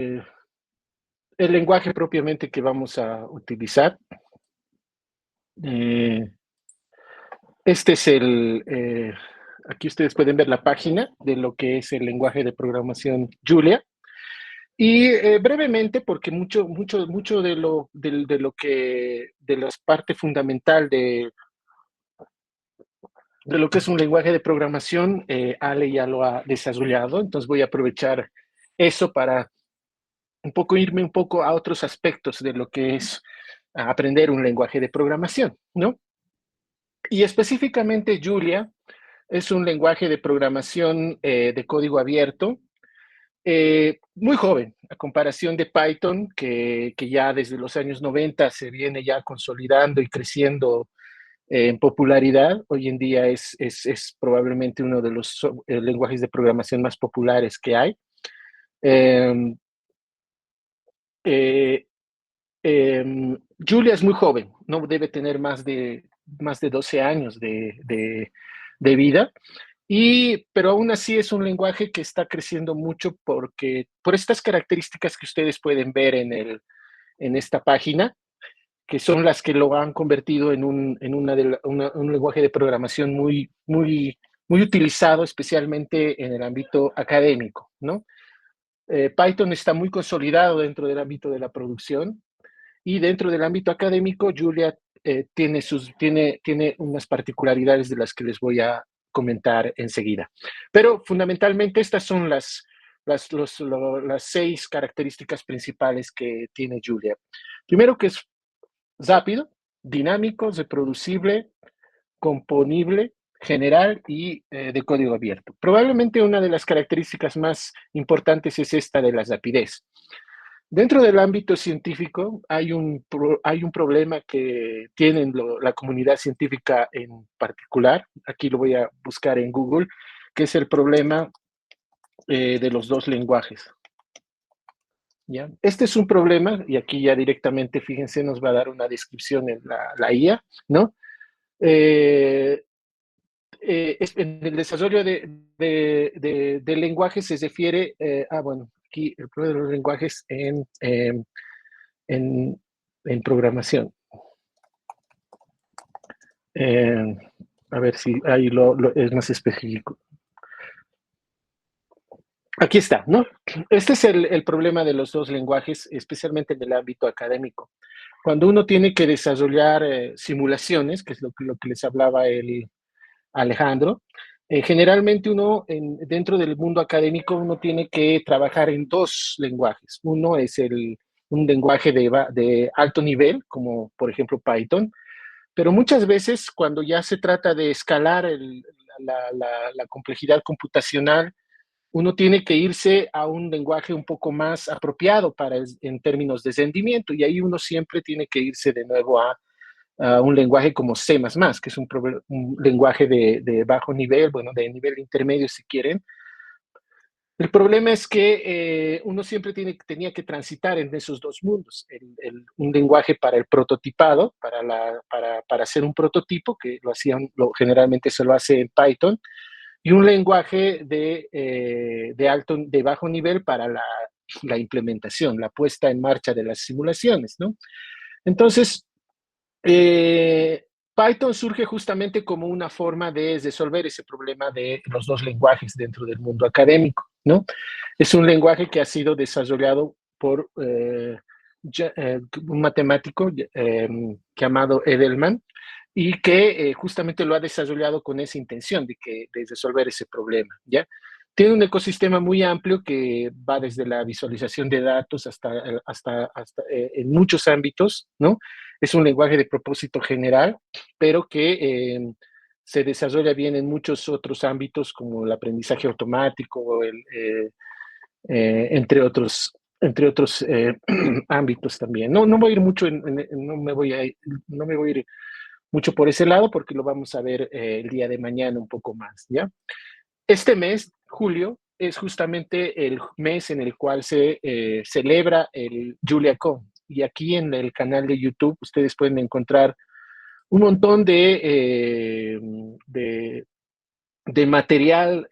el lenguaje propiamente que vamos a utilizar. Eh, este es aquí ustedes pueden ver la página de lo que es el lenguaje de programación Julia. Y brevemente, porque mucho de la parte fundamental de lo que es un lenguaje de programación, Ale ya lo ha desarrollado, entonces voy a aprovechar eso para irme un poco a otros aspectos de lo que es aprender un lenguaje de programación, ¿no? Y específicamente Julia es un lenguaje de programación de código abierto, muy joven, a comparación de Python, que ya desde los años 90 se viene ya consolidando y creciendo en popularidad. Hoy en día es probablemente uno de los lenguajes de programación más populares que hay. Eh, eh, Julia es muy joven, no debe tener más de 12 años de vida, pero aún así es un lenguaje que está creciendo mucho por estas características que ustedes pueden ver en esta página, que son las que lo han convertido un lenguaje de programación muy utilizado, especialmente en el ámbito académico, ¿no? Python está muy consolidado dentro del ámbito de la producción, y dentro del ámbito académico, Julia tiene unas particularidades de las que les voy a comentar enseguida. Pero fundamentalmente estas son las 6 características principales que tiene Julia. Primero, que es rápido, dinámico, reproducible, componible, general y de código abierto. Probablemente una de las características más importantes es esta de la rapidez. Dentro del ámbito científico hay un problema que tienen la comunidad científica en particular, aquí lo voy a buscar en Google, que es el problema de los dos lenguajes. ¿Ya? Este es un problema, y aquí ya directamente, fíjense, nos va a dar una descripción en la IA, ¿no? En el desarrollo del lenguaje se refiere, bueno, aquí el problema de los lenguajes en, en programación. Eh, a ver si ahí es más específico. Aquí está, ¿no? Este es el problema de los dos lenguajes, especialmente en el ámbito académico. Cuando uno tiene que desarrollar simulaciones, que es lo que les hablaba Alejandro, generalmente dentro del mundo académico uno tiene que trabajar en dos lenguajes. Uno es un lenguaje de alto nivel, como por ejemplo Python, pero muchas veces cuando ya se trata de escalar la complejidad computacional, uno tiene que irse a un lenguaje un poco más apropiado en términos de rendimiento, y ahí uno siempre tiene que irse de nuevo a un lenguaje como C++, que es un lenguaje de bajo nivel, bueno, de nivel intermedio si quieren. El problema es que uno siempre tenía que transitar en esos dos mundos, un lenguaje para el prototipado, para hacer un prototipo, que generalmente se lo hace en Python, y un lenguaje de bajo nivel para la implementación, la puesta en marcha de las simulaciones, ¿no? Entonces, Python surge justamente como una forma de resolver ese problema de los dos lenguajes dentro del mundo académico, ¿no? Es un lenguaje que ha sido desarrollado por un matemático llamado Edelman, y que justamente lo ha desarrollado con esa intención de resolver ese problema, ¿ya? Tiene un ecosistema muy amplio que va desde la visualización de datos hasta en muchos ámbitos, ¿no? Es un lenguaje de propósito general, pero que se desarrolla bien en muchos otros ámbitos, como el aprendizaje automático, entre otros ámbitos también. No voy a ir mucho, no me voy a ir mucho por ese lado, porque lo vamos a ver el día de mañana un poco más, ¿ya? Este mes, julio, es justamente el mes en el cual se celebra el JuliaCon. Y aquí en el canal de YouTube ustedes pueden encontrar un montón de material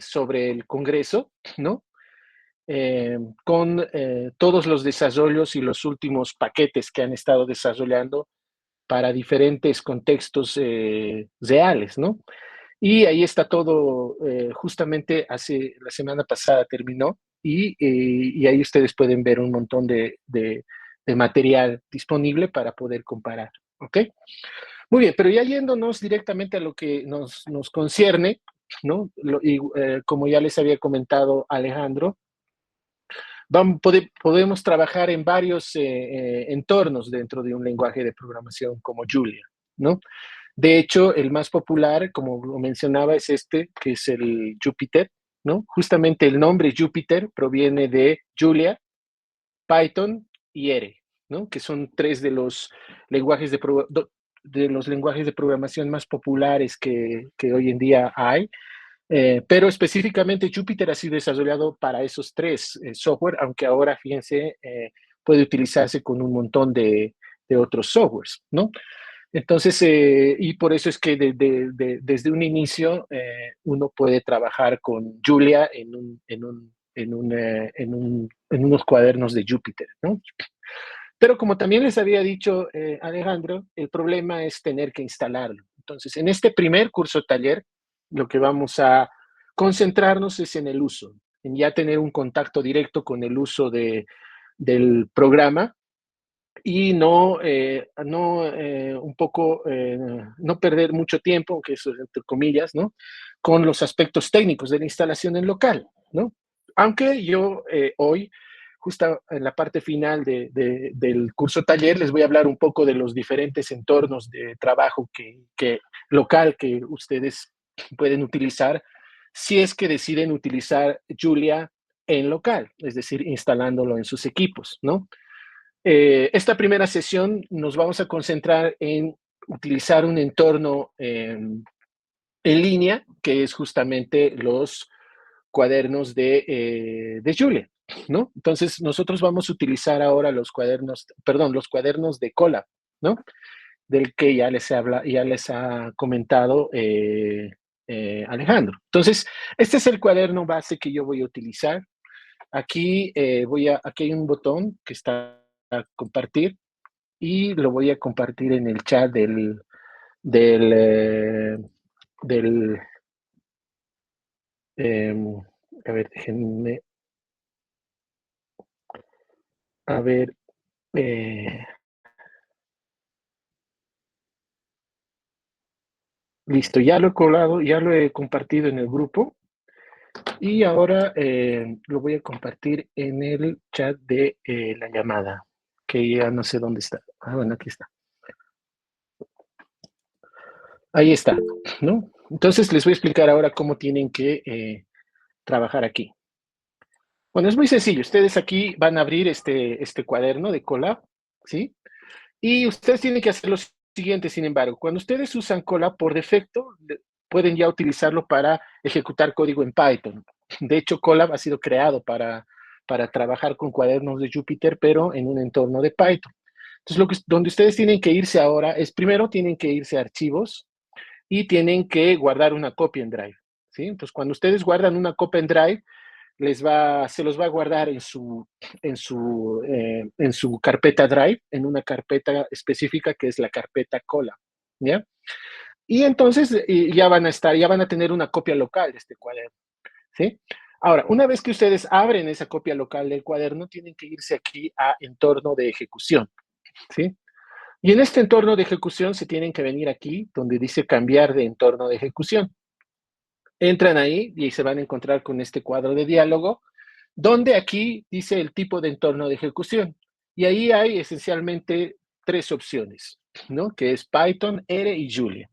sobre el Congreso, ¿no? con todos los desarrollos y los últimos paquetes que han estado desarrollando para diferentes contextos reales, ¿no? Y ahí está todo, justamente la semana pasada terminó y ahí ustedes pueden ver un montón de material disponible para poder comparar, ¿ok? Muy bien, pero ya yéndonos directamente a lo que nos concierne, ¿no? Como ya les había comentado Alejandro, podemos trabajar en varios entornos dentro de un lenguaje de programación como Julia, ¿no? De hecho, el más popular, como lo mencionaba, es este, que es el Jupyter, ¿no? Justamente el nombre Jupyter proviene de Julia, Python y R, ¿no? Que son tres de los lenguajes de los lenguajes de programación más populares que hoy en día hay. Pero específicamente Jupyter ha sido desarrollado para esos tres software, aunque ahora, fíjense, puede utilizarse con un montón de otros softwares, ¿no? Entonces, y por eso es que desde un inicio uno puede trabajar con Julia en unos cuadernos de Jupyter, ¿no? Pero como también les había dicho Alejandro, el problema es tener que instalarlo. Entonces, en este primer curso taller, lo que vamos a concentrarnos es en el uso, en ya tener un contacto directo con el uso del programa y un poco, no perder mucho tiempo, que eso es entre comillas, ¿no? Con los aspectos técnicos de la instalación en local, ¿no? Aunque yo hoy, justo en la parte final del curso taller, les voy a hablar un poco de los diferentes entornos de trabajo local que ustedes pueden utilizar si es que deciden utilizar Julia en local, es decir, instalándolo en sus equipos, ¿no? Esta primera sesión nos vamos a concentrar en utilizar un entorno en línea, que es justamente los cuadernos de Julia, ¿no? Entonces, nosotros vamos a utilizar ahora los cuadernos de Colab, ¿no? Del que ya les ha comentado Alejandro. Entonces, este es el cuaderno base que yo voy a utilizar. Aquí hay un botón que está a compartir y lo voy a compartir en el chat del, eh, del eh, a ver, déjenme, a ver, eh, listo, ya lo he colado, ya lo he compartido en el grupo y ahora lo voy a compartir en el chat de la llamada, que ya no sé dónde está. Ah, bueno, aquí está. Ahí está, ¿no? Entonces les voy a explicar ahora cómo tienen que trabajar aquí. Bueno, es muy sencillo. Ustedes aquí van a abrir este cuaderno de Colab, ¿sí? Y ustedes tienen que hacer lo siguiente, sin embargo. Cuando ustedes usan Colab, por defecto, pueden ya utilizarlo para ejecutar código en Python. De hecho, Colab ha sido creado para trabajar con cuadernos de Jupyter, pero en un entorno de Python. Entonces, donde ustedes tienen que irse ahora es, primero, tienen que irse a archivos y tienen que guardar una copia en Drive, ¿sí? Entonces, cuando ustedes guardan una copia en Drive, se los va a guardar en su carpeta Drive, en una carpeta específica que es la carpeta Cola, ¿ya? Y entonces ya van a tener una copia local de este cuaderno, ¿sí? Ahora, una vez que ustedes abren esa copia local del cuaderno, tienen que irse aquí a entorno de ejecución, ¿sí? Y en este entorno de ejecución se tienen que venir aquí, donde dice cambiar de entorno de ejecución. Entran ahí y se van a encontrar con este cuadro de diálogo, donde aquí dice el tipo de entorno de ejecución. Y ahí hay esencialmente tres opciones, ¿no? Que es Python, R y Julia.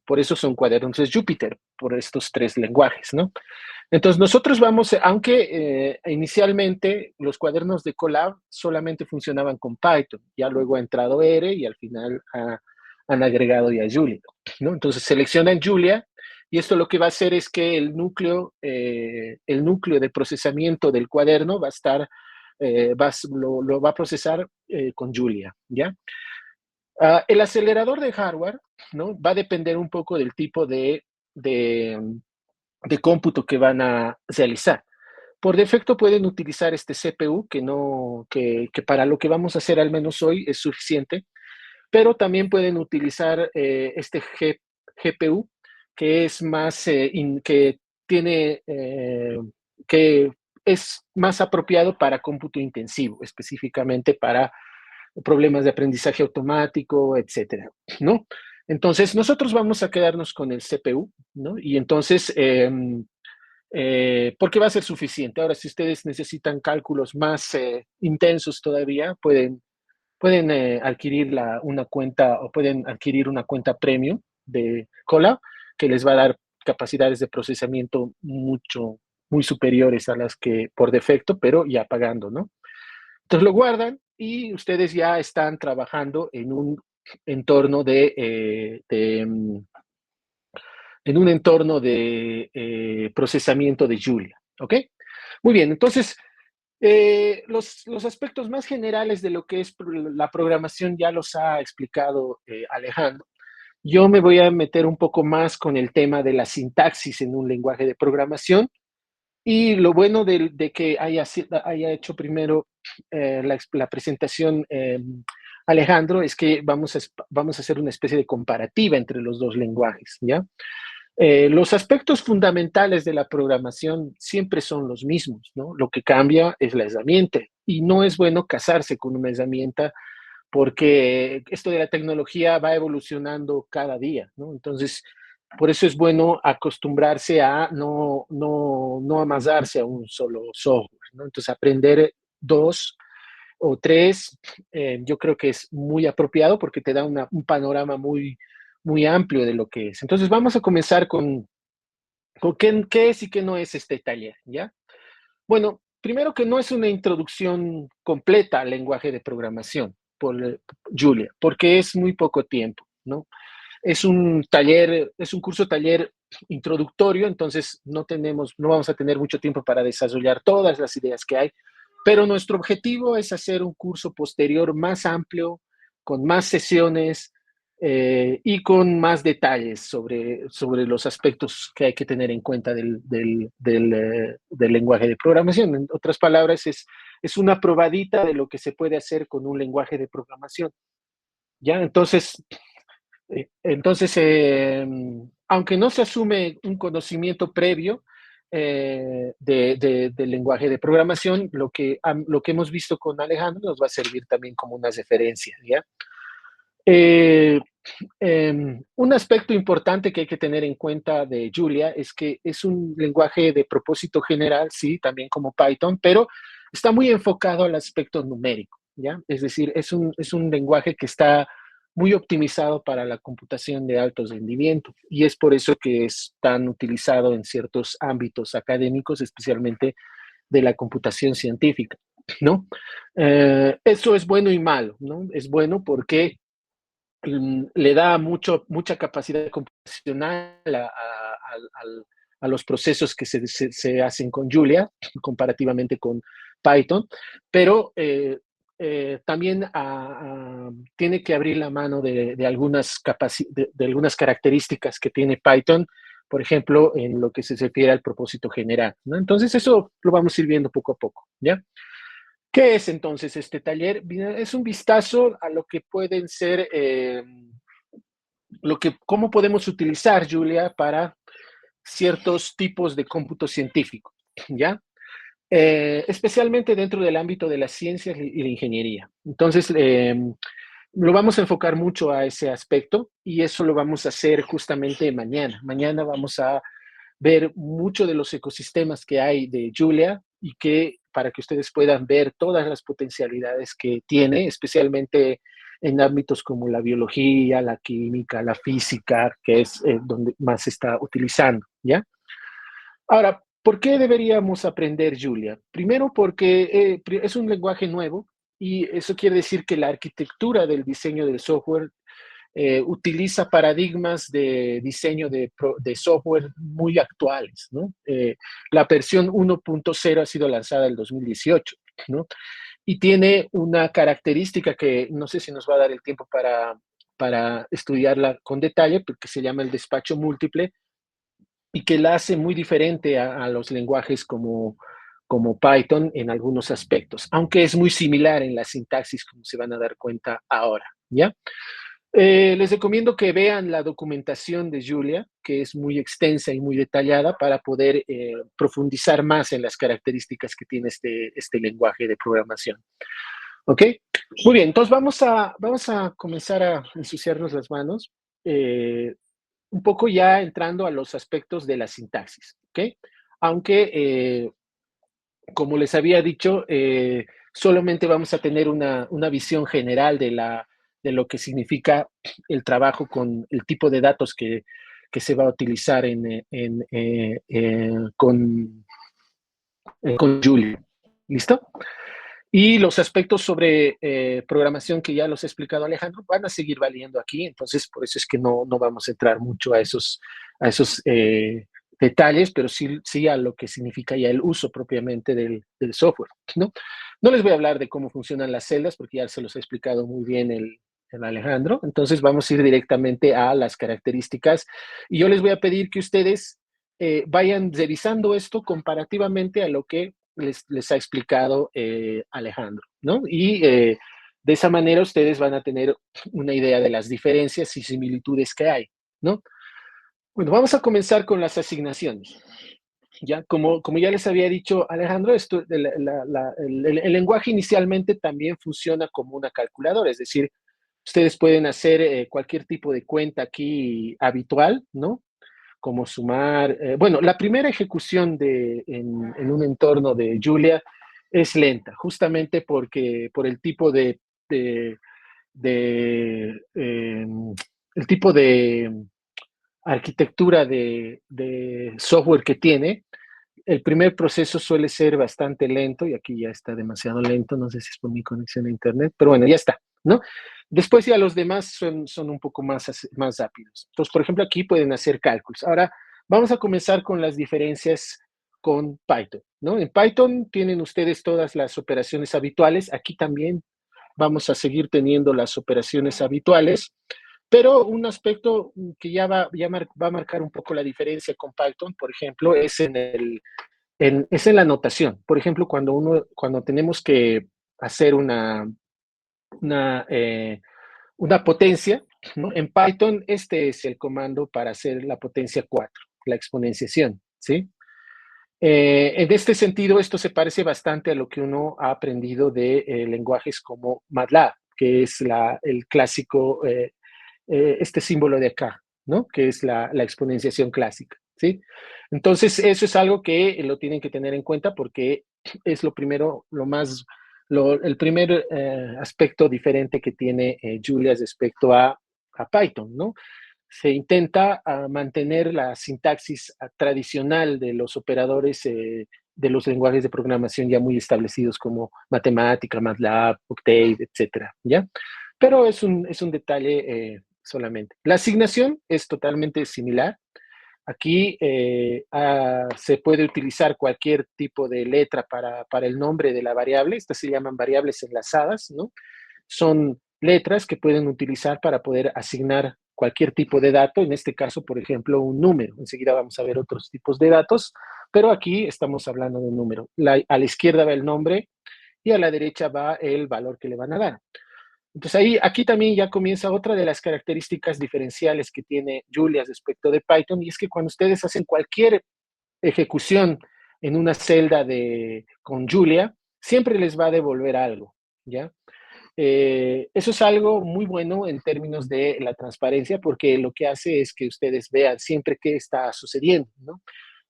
Por eso son cuadernos de Jupyter, por estos tres lenguajes, ¿no? Entonces nosotros aunque inicialmente los cuadernos de Colab solamente funcionaban con Python, ya luego ha entrado R y al final han agregado ya Julia, ¿no? Entonces seleccionan Julia y esto lo que va a hacer es que el núcleo de procesamiento del cuaderno va a estar, lo va a procesar con Julia, ¿ya? El acelerador de hardware, ¿no? Va a depender un poco del tipo de cómputo que van a realizar. por defecto pueden utilizar este CPU, que, no, que para lo que vamos a hacer al menos hoy es suficiente, pero también pueden utilizar este GPU, que es más, que tiene, que es más apropiado para cómputo intensivo, específicamente para problemas de aprendizaje automático, etcétera, ¿no? Entonces, nosotros vamos a quedarnos con el CPU, ¿no? Y entonces, porque va a ser suficiente. Ahora, si ustedes necesitan cálculos más intensos todavía, pueden adquirir una cuenta o pueden adquirir una cuenta premium de Colab que les va a dar capacidades de procesamiento muy superiores a las que por defecto, pero ya pagando, ¿no? Entonces lo guardan y ustedes ya están trabajando en un entorno en un entorno de procesamiento de Julia, ¿ok? Muy bien, entonces los aspectos más generales de lo que es la programación ya los ha explicado Alejandro. Yo me voy a meter un poco más con el tema de la sintaxis en un lenguaje de programación y lo bueno de que haya hecho primero la presentación Alejandro es que vamos a hacer una especie de comparativa entre los dos lenguajes, ¿ya? Los aspectos fundamentales de la programación siempre son los mismos, ¿no? Lo que cambia es la herramienta y no es bueno casarse con una herramienta porque esto de la tecnología va evolucionando cada día, ¿no? Entonces, por eso es bueno acostumbrarse a no amasarse a un solo software, ¿no? Entonces, aprender dos o tres, yo creo que es muy apropiado porque te da un panorama muy amplio de lo que es. Entonces, vamos a comenzar con qué es y qué no es este taller, ¿ya? Bueno, primero que no es una introducción completa al lenguaje de programación por Julia, porque es muy poco tiempo, ¿no? Es un curso taller introductorio, entonces no vamos a tener mucho tiempo para desarrollar todas las ideas que hay, pero nuestro objetivo es hacer un curso posterior más amplio, con más sesiones y con más detalles sobre los aspectos que hay que tener en cuenta del lenguaje de programación. En otras palabras, es una probadita de lo que se puede hacer con un lenguaje de programación. ¿Ya? Entonces, aunque no se asume un conocimiento previo del lenguaje de programación, lo que hemos visto con Alejandro nos va a servir también como una referencia, ¿ya? Eh, un aspecto importante que hay que tener en cuenta de Julia es que es un lenguaje de propósito general, sí, también como Python, pero está muy enfocado al aspecto numérico, ¿ya? Es decir, es un lenguaje que está muy optimizado para la computación de alto rendimiento y es por eso que es tan utilizado en ciertos ámbitos académicos, especialmente de la computación científica, ¿no? Eso es bueno y malo, ¿no? Es bueno porque le da mucha capacidad computacional a los procesos que se hacen con Julia, comparativamente con Python, pero también tiene que abrir la mano de algunas características que tiene Python, por ejemplo, en lo que se refiere al propósito general, ¿no? Entonces, eso lo vamos a ir viendo poco a poco, ¿ya? ¿Qué es entonces este taller? Es un vistazo a lo que pueden ser, cómo podemos utilizar Julia para ciertos tipos de cómputo científico, ¿ya? Especialmente dentro del ámbito de las ciencias y la ingeniería. Entonces, lo vamos a enfocar mucho a ese aspecto y eso lo vamos a hacer justamente mañana. Mañana vamos a ver mucho de los ecosistemas que hay de Julia y que para que ustedes puedan ver todas las potencialidades que tiene, especialmente en ámbitos como la biología, la química, la física, que es donde más se está utilizando, ¿ya? Ahora, ¿por qué deberíamos aprender Julia? Primero porque es un lenguaje nuevo y eso quiere decir que la arquitectura del diseño del software utiliza paradigmas de diseño de software muy actuales, ¿no? La versión 1.0 ha sido lanzada en el 2018, ¿no? Y tiene una característica que no sé si nos va a dar el tiempo para estudiarla con detalle, porque se llama el despacho múltiple y que la hace muy diferente a los lenguajes como Python en algunos aspectos, aunque es muy similar en la sintaxis, como se van a dar cuenta ahora, ¿ya? Les recomiendo que vean la documentación de Julia, que es muy extensa y muy detallada para poder profundizar más en las características que tiene este lenguaje de programación. ¿Ok? Muy bien, entonces vamos a comenzar a ensuciarnos las manos, un poco ya entrando a los aspectos de la sintaxis. ¿Ok? Aunque, como les había dicho, solamente vamos a tener una visión general de lo que significa el trabajo con el tipo de datos que se va a utilizar con Julia. ¿Listo? Y los aspectos sobre programación que ya los ha explicado Alejandro van a seguir valiendo aquí, entonces por eso es que no vamos a entrar mucho a esos detalles, pero sí a lo que significa ya el uso propiamente del software, ¿no? No les voy a hablar de cómo funcionan las celdas, porque ya se los ha explicado muy bien el Alejandro, entonces vamos a ir directamente a las características, y yo les voy a pedir que ustedes vayan revisando esto comparativamente a lo que les ha explicado Alejandro, ¿no? Y de esa manera ustedes van a tener una idea de las diferencias y similitudes que hay, ¿no? Bueno, vamos a comenzar con las asignaciones. Ya, como ya les había dicho Alejandro, el lenguaje inicialmente también funciona como una calculadora, es decir, ustedes pueden hacer cualquier tipo de cuenta aquí habitual, ¿no? Como sumar. Bueno, la primera ejecución en un entorno de Julia es lenta, justamente por de, de, eh, el tipo de arquitectura de software que tiene. El primer proceso suele ser bastante lento y aquí ya está demasiado lento, no sé si es por mi conexión a internet, pero bueno, ya está, ¿no? Después ya los demás son un poco más rápidos. Entonces, por ejemplo, aquí pueden hacer cálculos. Ahora, vamos a comenzar con las diferencias con Python, ¿no? En Python tienen ustedes todas las operaciones habituales, aquí también vamos a seguir teniendo las operaciones habituales, pero un aspecto que va a marcar un poco la diferencia con Python, por ejemplo, es en la notación. Por ejemplo, cuando tenemos que hacer una, eh, una potencia, ¿no? En Python este es el comando para hacer la potencia 4, la exponenciación, ¿sí? En este sentido, esto se parece bastante a lo que uno ha aprendido de lenguajes como MATLAB, que es el clásico, este símbolo de acá, ¿no? Que es la exponenciación clásica, ¿sí? Entonces, eso es algo que lo tienen que tener en cuenta porque es lo primero, el primer aspecto diferente que tiene Julia respecto a Python, ¿no? Se intenta mantener la sintaxis tradicional de los operadores de los lenguajes de programación ya muy establecidos como matemática, MATLAB, Octave, etcétera, ¿ya? Pero es un detalle solamente. La asignación es totalmente similar. Aquí se puede utilizar cualquier tipo de letra para el nombre de la variable. Estas se llaman variables enlazadas, ¿no? Son letras que pueden utilizar para poder asignar cualquier tipo de dato, en este caso, por ejemplo, un número. Enseguida vamos a ver otros tipos de datos, pero aquí estamos hablando de un número. A la izquierda va el nombre y a la derecha va el valor que le van a dar. Entonces aquí también ya comienza otra de las características diferenciales que tiene Julia respecto de Python, y es que cuando ustedes hacen cualquier ejecución en una celda con Julia, siempre les va a devolver algo, ¿ya? Eso es algo muy bueno en términos de la transparencia, porque lo que hace es que ustedes vean siempre qué está sucediendo, ¿no?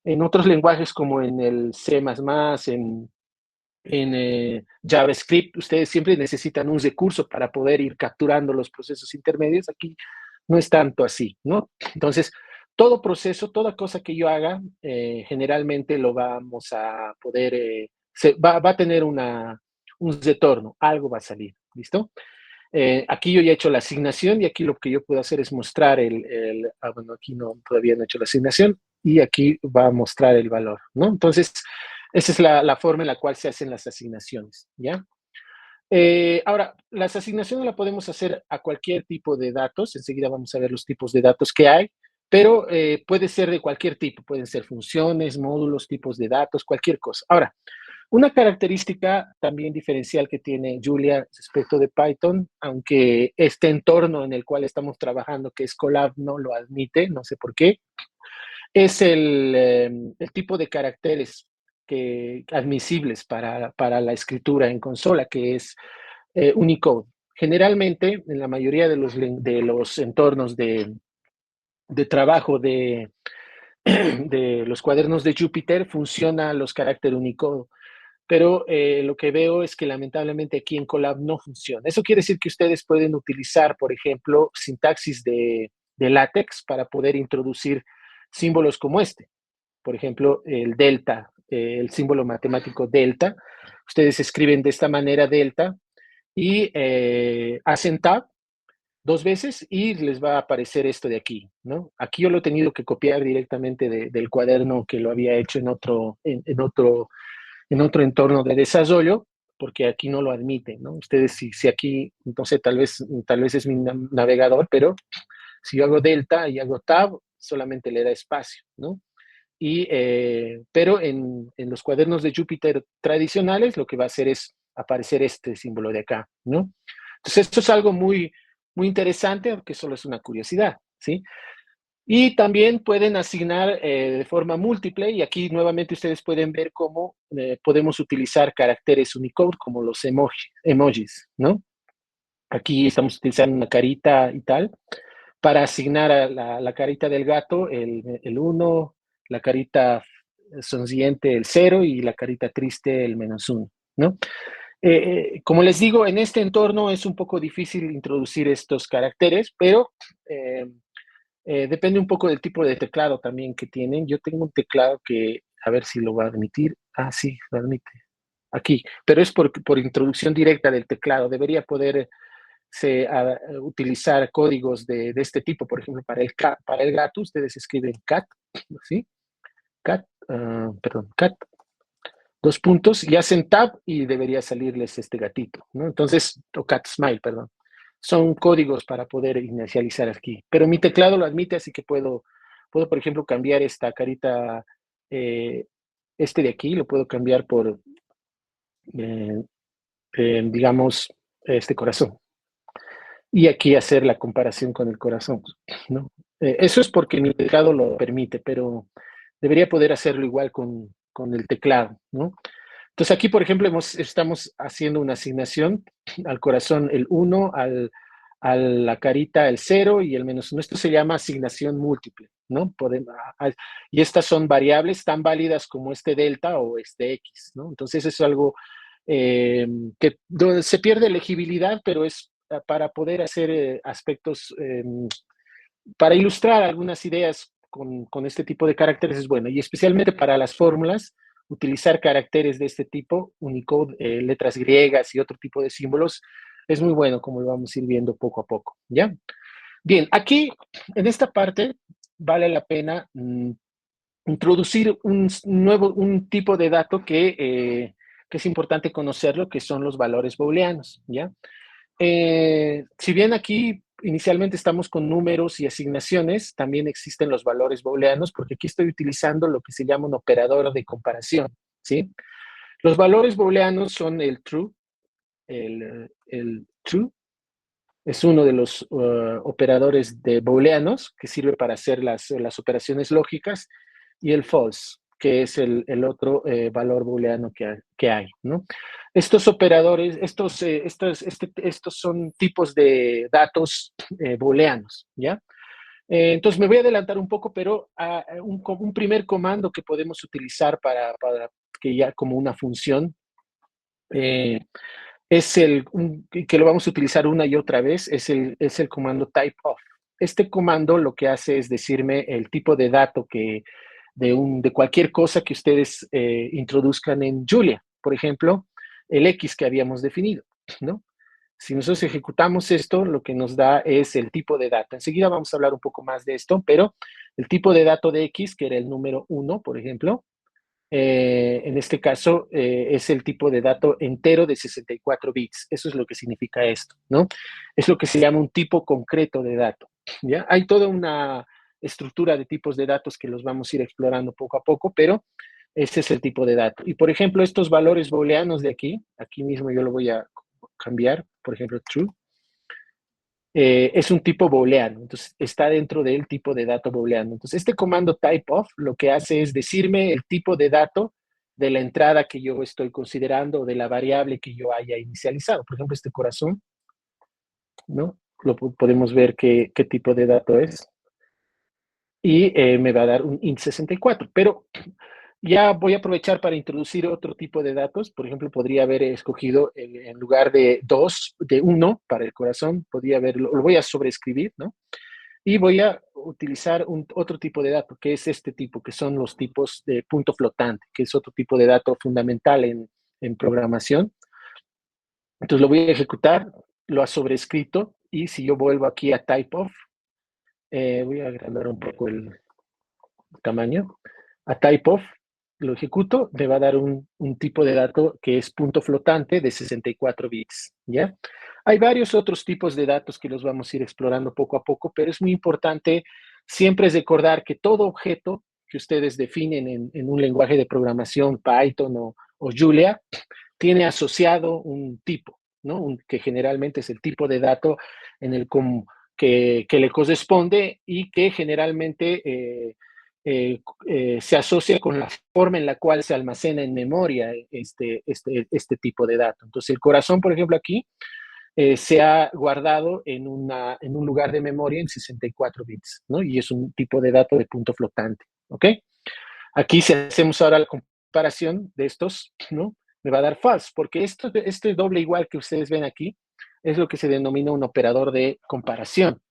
En otros lenguajes como en el C++, en JavaScript, ustedes siempre necesitan un recurso para poder ir capturando los procesos intermedios. Aquí no es tanto así, ¿no? Entonces, todo proceso, toda cosa que yo haga, generalmente lo vamos a poder, va a tener un retorno, algo va a salir, ¿listo? Aquí yo ya he hecho la asignación y aquí lo que yo puedo hacer es mostrar bueno, aquí todavía no he hecho la asignación y aquí va a mostrar el valor, ¿no? Entonces, esa es la forma en la cual se hacen las asignaciones, ¿ya? Ahora, las asignaciones la podemos hacer a cualquier tipo de datos, enseguida vamos a ver los tipos de datos que hay, pero puede ser de cualquier tipo, pueden ser funciones, módulos, tipos de datos, cualquier cosa. Ahora, Una característica también diferencial que tiene Julia respecto de Python, aunque este entorno en el cual estamos trabajando, que es Colab, no lo admite, no sé por qué, es el tipo de caracteres admisibles para la escritura en consola, que es Unicode. Generalmente, en la mayoría de los entornos de trabajo de los cuadernos de Jupyter, funciona los caracteres Unicode. Pero lo que veo es que lamentablemente aquí en Colab no funciona. Eso quiere decir que ustedes pueden utilizar, por ejemplo, sintaxis de LaTeX para poder introducir símbolos como este. Por ejemplo, el delta, el símbolo matemático delta. Ustedes escriben de esta manera delta y hacen tab 2 veces y les va a aparecer esto de aquí, ¿no? Aquí yo lo he tenido que copiar directamente del cuaderno que lo había hecho en otro entorno de desarrollo, porque aquí no lo admiten, ¿no? Ustedes, si aquí, entonces tal vez es mi navegador, pero si yo hago delta y hago tab, solamente le da espacio, ¿no? Pero en los cuadernos de Jupyter tradicionales, lo que va a hacer es aparecer este símbolo de acá, ¿no? Entonces, esto es algo muy interesante, aunque solo es una curiosidad, ¿sí? Y también pueden asignar de forma múltiple, y aquí nuevamente ustedes pueden ver cómo podemos utilizar caracteres Unicode como los emojis, ¿no? Aquí estamos utilizando una carita y tal, para asignar a la carita del gato el 1, la carita sonriente el 0 y la carita triste el -1, ¿no? Como les digo, en este entorno es un poco difícil introducir estos caracteres, pero depende un poco del tipo de teclado también que tienen. Yo tengo un teclado que, a ver si lo va a admitir. Ah, sí, lo admite. Aquí, pero es por introducción directa del teclado. Debería poder utilizar códigos de este tipo. Por ejemplo, para el gato, ustedes escriben cat, ¿sí? Cat, 2 puntos, y hacen tab y debería salirles este gatito, ¿no? Entonces, o cat smile, perdón. Son códigos para poder inicializar aquí. Pero mi teclado lo admite, así que puedo por ejemplo, cambiar esta carita, eh, este de aquí, lo puedo cambiar por, eh, digamos, este corazón. Y aquí hacer la comparación con el corazón, ¿no? Eso es porque mi teclado lo permite, pero debería poder hacerlo igual con el teclado, ¿no? Entonces aquí, por ejemplo, estamos haciendo una asignación al corazón el 1, a la carita el 0 y el -1. Esto se llama asignación múltiple, ¿no? Y estas son variables tan válidas como este delta o este x, ¿no? Entonces es algo que donde se pierde legibilidad, pero es para poder hacer aspectos, para ilustrar algunas ideas con este tipo de caracteres es bueno, y especialmente para las fórmulas, utilizar caracteres de este tipo, Unicode, letras griegas y otro tipo de símbolos, es muy bueno, como lo vamos a ir viendo poco a poco, ¿ya? Bien, aquí, en esta parte, vale la pena introducir un tipo de dato que es importante conocerlo, que son los valores booleanos, ¿ya? Si bien aquí inicialmente estamos con números y asignaciones, también existen los valores booleanos, porque aquí estoy utilizando lo que se llama un operador de comparación, ¿sí? Los valores booleanos son el true, el true es uno de los operadores de booleanos que sirve para hacer las operaciones lógicas, y el false, que es el otro valor booleano que hay, ¿no? Estos operadores, estos son tipos de datos booleanos, ¿ya? Entonces me voy a adelantar un poco, pero un primer comando que podemos utilizar para que ya como una función eh, que lo vamos a utilizar una y otra vez, es el comando typeof. Este comando lo que hace es decirme el tipo de dato de cualquier cosa que ustedes introduzcan en Julia. Por ejemplo, el X que habíamos definido, ¿no? Si nosotros ejecutamos esto, lo que nos da es el tipo de dato. Enseguida vamos a hablar un poco más de esto, pero el tipo de dato de X, que era el número 1, por ejemplo, en este caso es el tipo de dato entero de 64 bits. Eso es lo que significa esto, ¿no? Es lo que se llama un tipo concreto de dato, ¿ya? Hay toda una estructura de tipos de datos que los vamos a ir explorando poco a poco, pero Ese es el tipo de dato. Y por ejemplo, estos valores booleanos de aquí mismo yo lo voy a cambiar, por ejemplo, true, es un tipo booleano, entonces está dentro del tipo de dato booleano. Entonces, este comando typeof lo que hace es decirme el tipo de dato de la entrada que yo estoy considerando o de la variable que yo haya inicializado. Por ejemplo, este corazón, ¿no? Podemos ver qué tipo de dato es. Y me va a dar un int64, pero ya voy a aprovechar para introducir otro tipo de datos. Por ejemplo, podría haber escogido en lugar de 2, de 1 para el corazón, podría haberlo, lo voy a sobreescribir, ¿no? Y voy a utilizar otro tipo de dato, que es este tipo, que son los tipos de punto flotante, que es otro tipo de dato fundamental en programación. Entonces lo voy a ejecutar, lo ha sobrescrito, y si yo vuelvo aquí a typeof, voy a agrandar un poco el tamaño, a typeof, lo ejecuto, me va a dar un tipo de dato que es punto flotante de 64 bits, ¿ya? Hay varios otros tipos de datos que los vamos a ir explorando poco a poco, pero es muy importante siempre es recordar que todo objeto que ustedes definen en un lenguaje de programación, Python o Julia, tiene asociado un tipo, ¿no? Que generalmente es el tipo de dato en el que le corresponde y que generalmente se asocia con la forma en la cual se almacena en memoria este tipo de dato. Entonces, el corazón, por ejemplo, aquí se ha guardado en un lugar de memoria en 64 bits, ¿no? Y es un tipo de dato de punto flotante, ¿ok? Aquí, si hacemos ahora la comparación de estos, ¿no? Me va a dar false, porque este doble igual que ustedes ven aquí es lo que se denomina un operador de comparación.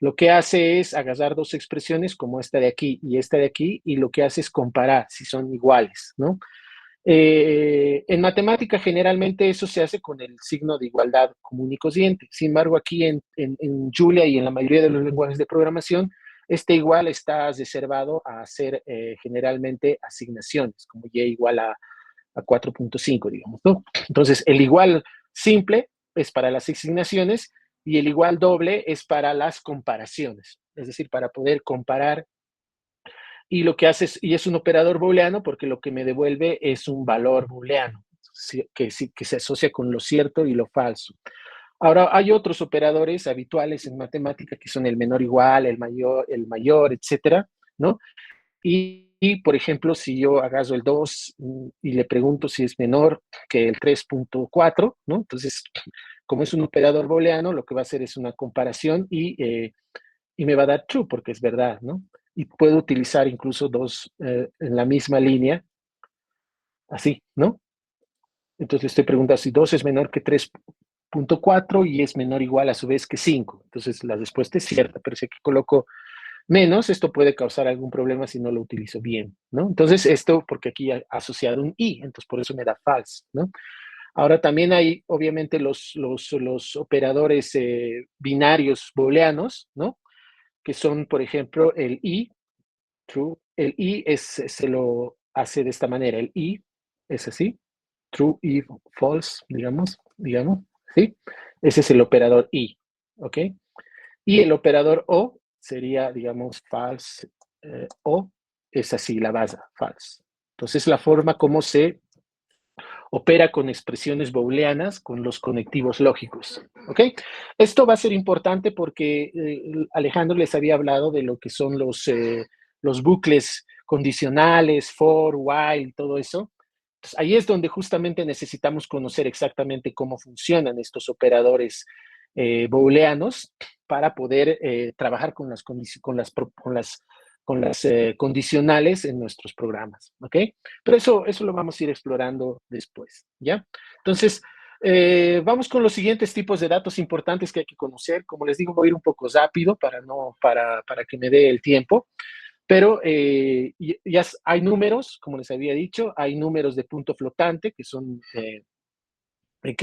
Lo que hace es agarrar dos expresiones como esta de aquí y esta de aquí, y lo que hace es comparar si son iguales, ¿no? En matemática generalmente eso se hace con el signo de igualdad común y cociente. Sin embargo, aquí en Julia y en la mayoría de los lenguajes de programación, este igual está reservado a hacer generalmente asignaciones, como y igual a 4.5, digamos, ¿no? Entonces, el igual simple es para las asignaciones y el igual doble es para las comparaciones, es decir, para poder comparar, y lo que hace y es un operador booleano porque lo que me devuelve es un valor booleano, que se asocia con lo cierto y lo falso. Ahora, hay otros operadores habituales en matemática que son el menor igual, el mayor, etcétera, ¿no? Por ejemplo, si yo agarro el 2 y le pregunto si es menor que el 3.4, ¿no? Entonces, como es un operador booleano, lo que va a hacer es una comparación y me va a dar true porque es verdad, ¿no? Y puedo utilizar incluso dos en la misma línea, así, ¿no? Entonces le estoy preguntando si 2 es menor que 3.4 y es menor o igual a su vez que 5. Entonces la respuesta es cierta, pero si aquí coloco menos, esto puede causar algún problema si no lo utilizo bien, ¿no? Entonces esto, porque aquí ha asociado un i, entonces por eso me da false, ¿no? Ahora también hay, obviamente, los operadores binarios booleanos, ¿no? Que son, por ejemplo, el i, true. El i se lo hace de esta manera. El i es así, true y false, digamos, ¿sí? Ese es el operador i, ¿ok? Y el operador o sería, digamos, false o es así, la base, false. Entonces, la forma como se opera con expresiones booleanas con los conectivos lógicos. ¿Ok? Esto va a ser importante porque Alejandro les había hablado de lo que son los bucles condicionales, for, while, todo eso. Entonces, ahí es donde justamente necesitamos conocer exactamente cómo funcionan estos operadores booleanos para poder trabajar con las condicionales en nuestros programas, ¿ok? Pero eso lo vamos a ir explorando después, ¿ya? Entonces, vamos con los siguientes tipos de datos importantes que hay que conocer. Como les digo, voy a ir un poco rápido para que me dé el tiempo, pero ya hay números, como les había dicho, hay números de punto flotante, que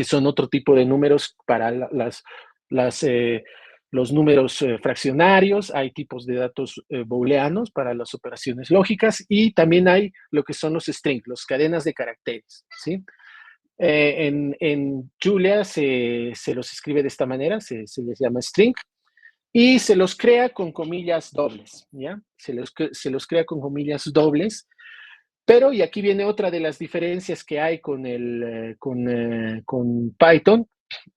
son otro tipo de números para las, los números fraccionarios, hay tipos de datos booleanos para las operaciones lógicas y también hay lo que son los strings, las cadenas de caracteres, ¿sí? En Julia se los escribe de esta manera, se les llama string, y se los crea con comillas dobles, ¿ya? Se los crea con comillas dobles Pero, y aquí viene otra de las diferencias que hay con Python,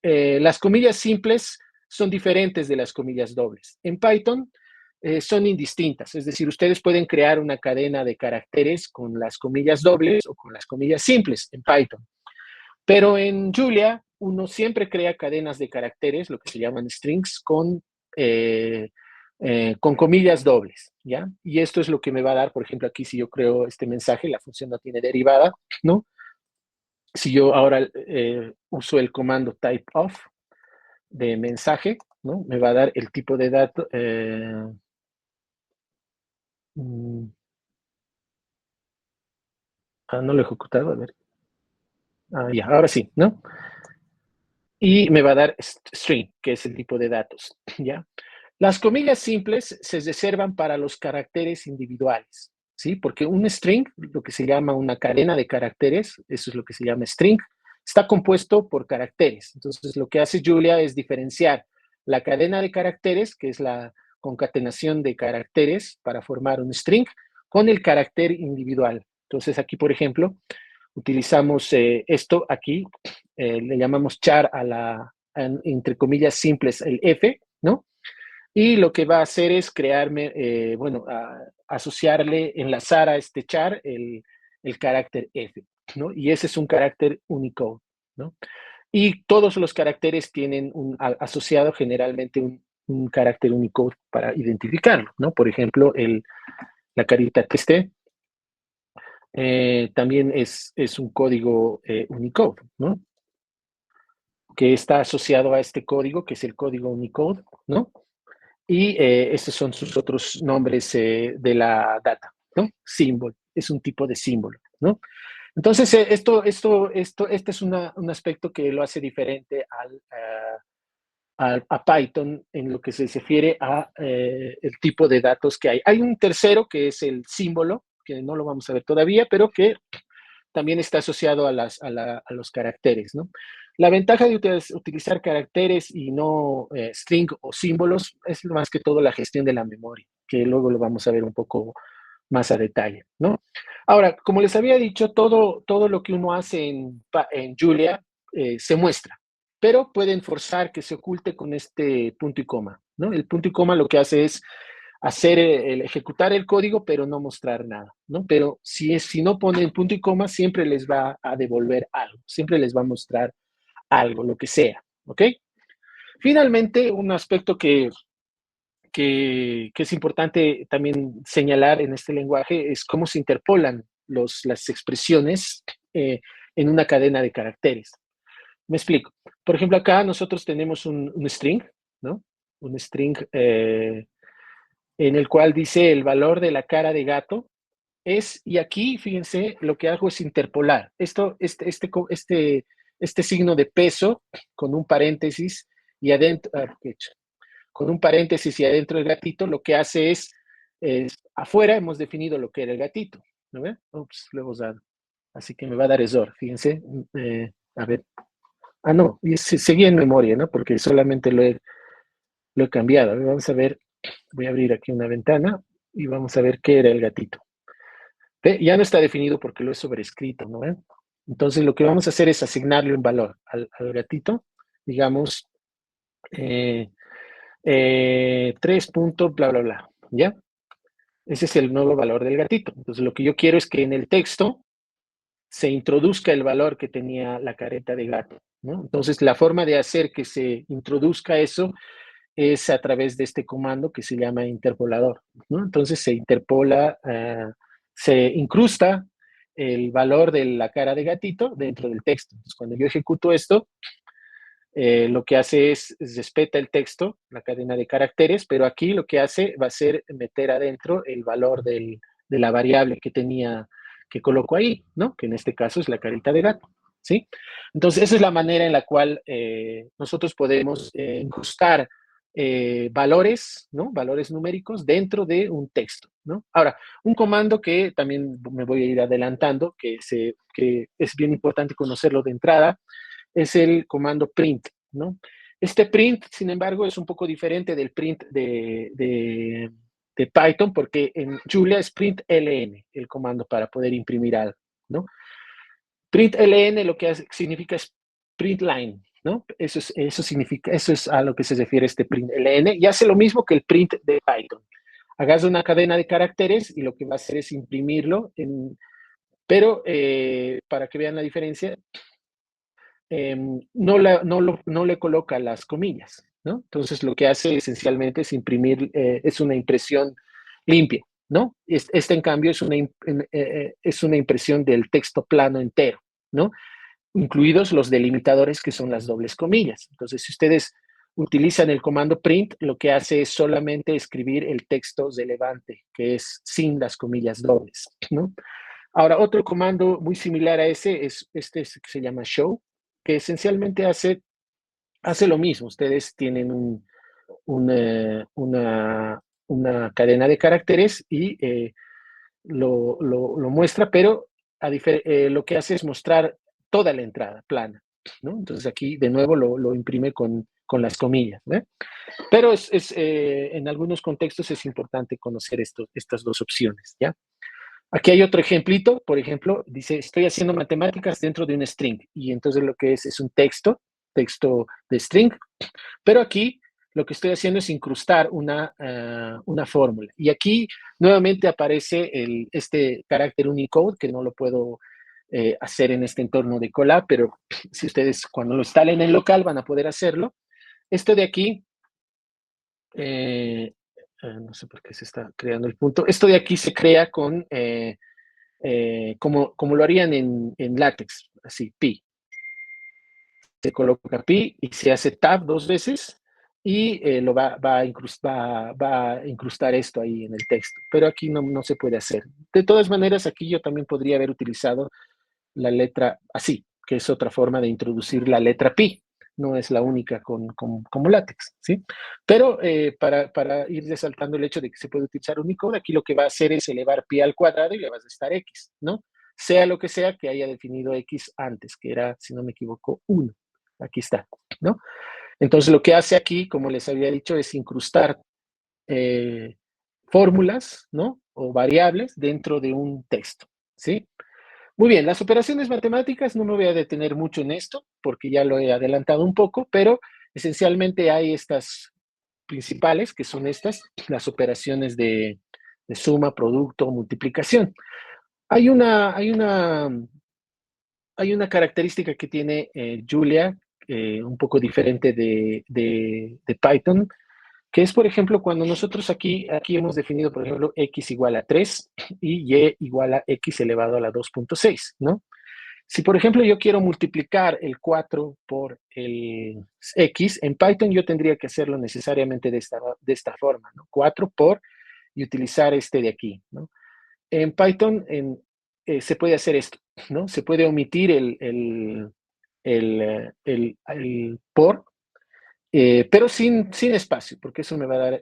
las comillas simples son diferentes de las comillas dobles. En Python son indistintas, es decir, ustedes pueden crear una cadena de caracteres con las comillas dobles o con las comillas simples en Python. Pero en Julia uno siempre crea cadenas de caracteres, lo que se llaman strings, con comillas dobles, ¿ya? Y esto es lo que me va a dar, por ejemplo, aquí si yo creo este mensaje, la función no tiene derivada, ¿no? Si yo ahora uso el comando typeof de mensaje, ¿no? Me va a dar el tipo de dato. No lo he ejecutado, a ver. Ya, ahora sí, ¿no? Y me va a dar string, que es el tipo de datos, ¿ya? Las comillas simples se reservan para los caracteres individuales, ¿sí? Porque un string, lo que se llama una cadena de caracteres, eso es lo que se llama string, está compuesto por caracteres. Entonces, lo que hace Julia es diferenciar la cadena de caracteres, que es la concatenación de caracteres para formar un string, con el carácter individual. Entonces, aquí, por ejemplo, utilizamos esto aquí, le llamamos char entre comillas simples, el F, ¿no? Y lo que va a hacer es crearme, asociarle, enlazar a este char el carácter F, ¿no? Y ese es un carácter Unicode, ¿no? Y todos los caracteres tienen asociado generalmente un carácter Unicode para identificarlo, ¿no? Por ejemplo, la carita TST también es un código Unicode, ¿no? Que está asociado a este código, que es el código Unicode, ¿no? Y estos son sus otros nombres de la data, ¿no? Symbol, es un tipo de símbolo, ¿no? Entonces, este es un aspecto que lo hace diferente a Python en lo que se refiere a el tipo de datos que hay. Hay un tercero que es el símbolo, que no lo vamos a ver todavía, pero que también está asociado a los caracteres, ¿no? La ventaja de utilizar caracteres y no string o símbolos es más que todo la gestión de la memoria, que luego lo vamos a ver un poco más a detalle, ¿no? Ahora, como les había dicho, todo lo que uno hace en Julia se muestra, pero pueden forzar que se oculte con este punto y coma, ¿no? El punto y coma lo que hace es ejecutar el código, pero no mostrar nada, ¿no? Pero si no ponen punto y coma, siempre les va a devolver algo, siempre les va a mostrar algo, lo que sea, ¿ok? Finalmente, un aspecto que es importante también señalar en este lenguaje es cómo se interpolan las expresiones en una cadena de caracteres. Me explico. Por ejemplo, acá nosotros tenemos un string, ¿no? Un string en el cual dice el valor de la cara de gato es, y aquí, fíjense, lo que hago es interpolar. Este signo de peso con un paréntesis y adentro, con un paréntesis y adentro el gatito, lo que hace es afuera hemos definido lo que era el gatito, ¿no ve? Ups, lo hemos dado. Así que me va a dar error, fíjense. A ver. No, y seguía en memoria, ¿no? Porque solamente lo he cambiado. A ver, vamos a ver, voy a abrir aquí una ventana y vamos a ver qué era el gatito. ¿Ve? Ya no está definido porque lo he sobrescrito, ¿no? ¿Ve? Entonces lo que vamos a hacer es asignarle un valor al gatito, digamos, 3 puntos, bla, bla, bla, ¿ya? Ese es el nuevo valor del gatito. Entonces lo que yo quiero es que en el texto se introduzca el valor que tenía la careta de gato, ¿no? Entonces la forma de hacer que se introduzca eso es a través de este comando que se llama interpolador, ¿no? Entonces se interpola, se incrusta el valor de la cara de gatito dentro del texto. Entonces, cuando yo ejecuto esto, lo que hace es respeta el texto, la cadena de caracteres, pero aquí lo que hace va a ser meter adentro el valor de la variable que tenía, que coloco ahí, ¿no? Que en este caso es la carita de gato, ¿sí? Entonces, esa es la manera en la cual nosotros podemos incrustar valores, ¿no? Valores numéricos dentro de un texto, ¿no? Ahora, un comando que también me voy a ir adelantando, que es bien importante conocerlo de entrada, es el comando print, ¿no? Este print, sin embargo, es un poco diferente del print de Python, porque en Julia es println el comando para poder imprimir algo, ¿no? Println lo que significa es print line, ¿no? Eso significa, eso es a lo que se refiere este println, y hace lo mismo que el print de Python. Hagas una cadena de caracteres y lo que va a hacer es imprimirlo, pero para que vean la diferencia, no le coloca las comillas, ¿no? Entonces lo que hace esencialmente es imprimir, es una impresión limpia, ¿no? Esta en cambio es una impresión del texto plano entero, ¿no? Incluidos los delimitadores que son las dobles comillas. Entonces, si ustedes utilizan el comando print, lo que hace es solamente escribir el texto relevante, que es sin las comillas dobles, ¿no? Ahora, otro comando muy similar a ese es este que se llama show, que esencialmente hace lo mismo. Ustedes tienen una cadena de caracteres y lo muestra, pero lo que hace es mostrar toda la entrada plana, ¿no? Entonces aquí de nuevo lo imprime con las comillas, ¿eh? Pero en algunos contextos es importante conocer estas dos opciones, ¿ya? Aquí hay otro ejemplito, por ejemplo, dice, estoy haciendo matemáticas dentro de un string, y entonces lo que es un texto de string, pero aquí lo que estoy haciendo es incrustar una fórmula. Y aquí nuevamente aparece este carácter Unicode, que no lo puedo hacer en este entorno de Colab, pero si ustedes cuando lo instalen en local van a poder hacerlo. Esto de aquí, no sé por qué se está creando el punto, esto de aquí se crea con, como lo harían en LaTeX, así, pi. Se coloca pi y se hace tab 2 veces y va a incrustar esto ahí en el texto. Pero aquí no se puede hacer. De todas maneras, aquí yo también podría haber utilizado la letra así, que es otra forma de introducir la letra pi. No es la única como látex, ¿sí? Pero para ir resaltando el hecho de que se puede utilizar Unicode, aquí lo que va a hacer es elevar pi al cuadrado y le va a restar x, ¿no? Sea lo que sea que haya definido x antes, que era, si no me equivoco, 1. Aquí está, ¿no? Entonces lo que hace aquí, como les había dicho, es incrustar fórmulas, ¿no? O variables dentro de un texto, ¿sí? Muy bien, las operaciones matemáticas, no me voy a detener mucho en esto, porque ya lo he adelantado un poco, pero esencialmente hay estas principales, que son estas, las operaciones de suma, producto, multiplicación. Hay una característica que tiene Julia, un poco diferente de Python, que es, por ejemplo, cuando nosotros aquí hemos definido, por ejemplo, x igual a 3 y y igual a x elevado a la 2.6, ¿no? Si, por ejemplo, yo quiero multiplicar el 4 por el x, en Python yo tendría que hacerlo necesariamente de esta forma, ¿no? 4 por y utilizar este de aquí, ¿no? En Python se puede hacer esto, ¿no? Se puede omitir el por, pero sin espacio, porque eso me va a dar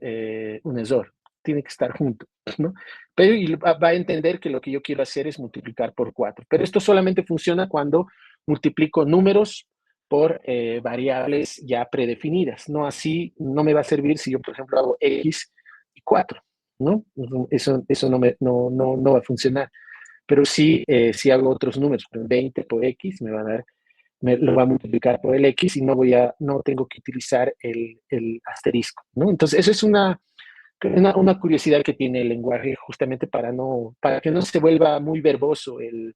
un error. Tiene que estar junto, ¿no? Pero va a entender que lo que yo quiero hacer es multiplicar por 4. Pero esto solamente funciona cuando multiplico números por variables ya predefinidas. No así, no me va a servir si yo, por ejemplo, hago x y 4, ¿no? Eso no va a funcionar. Pero sí, si hago otros números, 20 por x, me va a dar, lo va a multiplicar por el x y no tengo que utilizar el asterisco, ¿no? Entonces, eso es una curiosidad que tiene el lenguaje justamente para que no se vuelva muy verboso el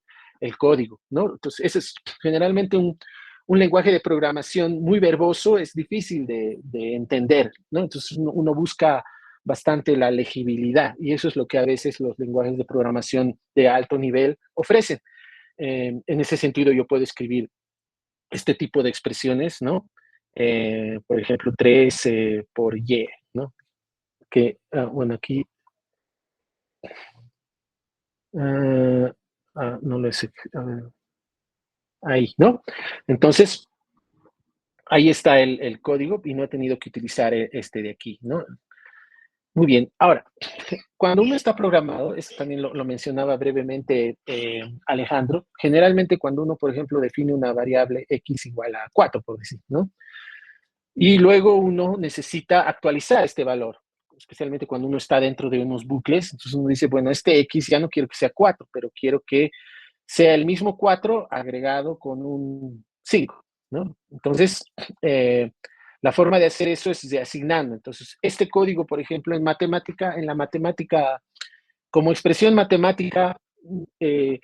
código, ¿no? Entonces, eso es generalmente un lenguaje de programación muy verboso, es difícil de entender, ¿no? Entonces, uno busca bastante la legibilidad y eso es lo que a veces los lenguajes de programación de alto nivel ofrecen. En ese sentido, yo puedo escribir este tipo de expresiones, ¿no? Por ejemplo, 3 por y, ¿no? Que, bueno, aquí, no lo sé, ahí, ¿no? Entonces, ahí está el código y no he tenido que utilizar este de aquí, ¿no? Muy bien, ahora, cuando uno está programado, esto también lo mencionaba brevemente Alejandro, generalmente cuando uno, por ejemplo, define una variable x igual a 4, por decir, ¿no? Y luego uno necesita actualizar este valor. especialmente cuando uno está dentro de unos bucles. Entonces uno dice, bueno, este X ya no quiero que sea 4, pero quiero que sea el mismo 4 agregado con un 5, ¿no? Entonces, la forma de hacer eso es de asignando. Entonces, este código, por ejemplo, en la matemática, como expresión matemática, eh,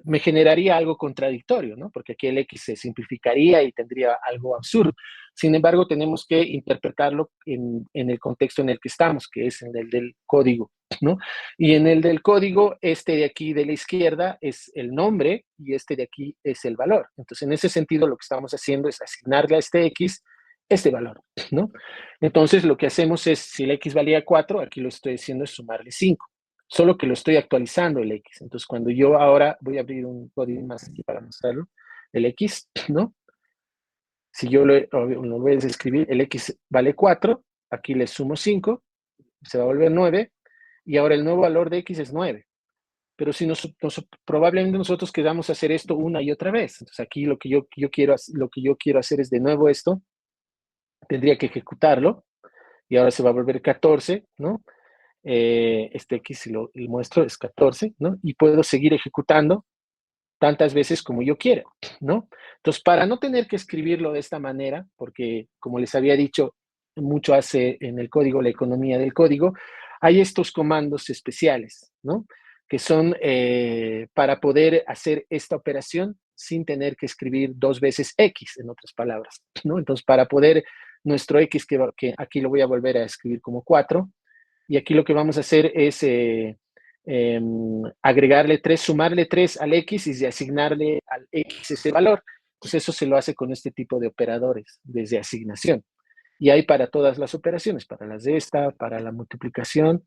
me generaría algo contradictorio, ¿no? Porque aquí el X se simplificaría y tendría algo absurdo. Sin embargo, tenemos que interpretarlo en el contexto en el que estamos, que es en el del código, ¿no? Y en el del código, este de aquí de la izquierda es el nombre y este de aquí es el valor. Entonces, en ese sentido, lo que estamos haciendo es asignarle a este X este valor, ¿no? Entonces, lo que hacemos es, si el X valía 4, aquí lo estoy haciendo es sumarle 5, solo que lo estoy actualizando el X. Entonces, cuando yo ahora voy a abrir un código más aquí para mostrarlo, el X, ¿no? Si yo lo voy a escribir, el X vale 4, aquí le sumo 5, se va a volver 9, y ahora el nuevo valor de X es 9. Pero si probablemente nosotros queramos hacer esto una y otra vez. Entonces, aquí lo que yo quiero hacer es de nuevo esto, tendría que ejecutarlo, y ahora se va a volver 14, ¿no? Este X, si lo muestro, es 14, ¿no? Y puedo seguir ejecutando tantas veces como yo quiera, ¿no? Entonces, para no tener que escribirlo de esta manera, porque como les había dicho, mucho hace en el código la economía del código, hay estos comandos especiales, ¿no? Que son para poder hacer esta operación sin tener que escribir 2 veces X, en otras palabras, ¿no? Entonces, para poder nuestro X, que aquí lo voy a volver a escribir como 4, y aquí lo que vamos a hacer es agregarle 3, sumarle 3 al X y asignarle al X ese valor. Pues eso se lo hace con este tipo de operadores, desde asignación. Y hay para todas las operaciones, para las de esta, para la multiplicación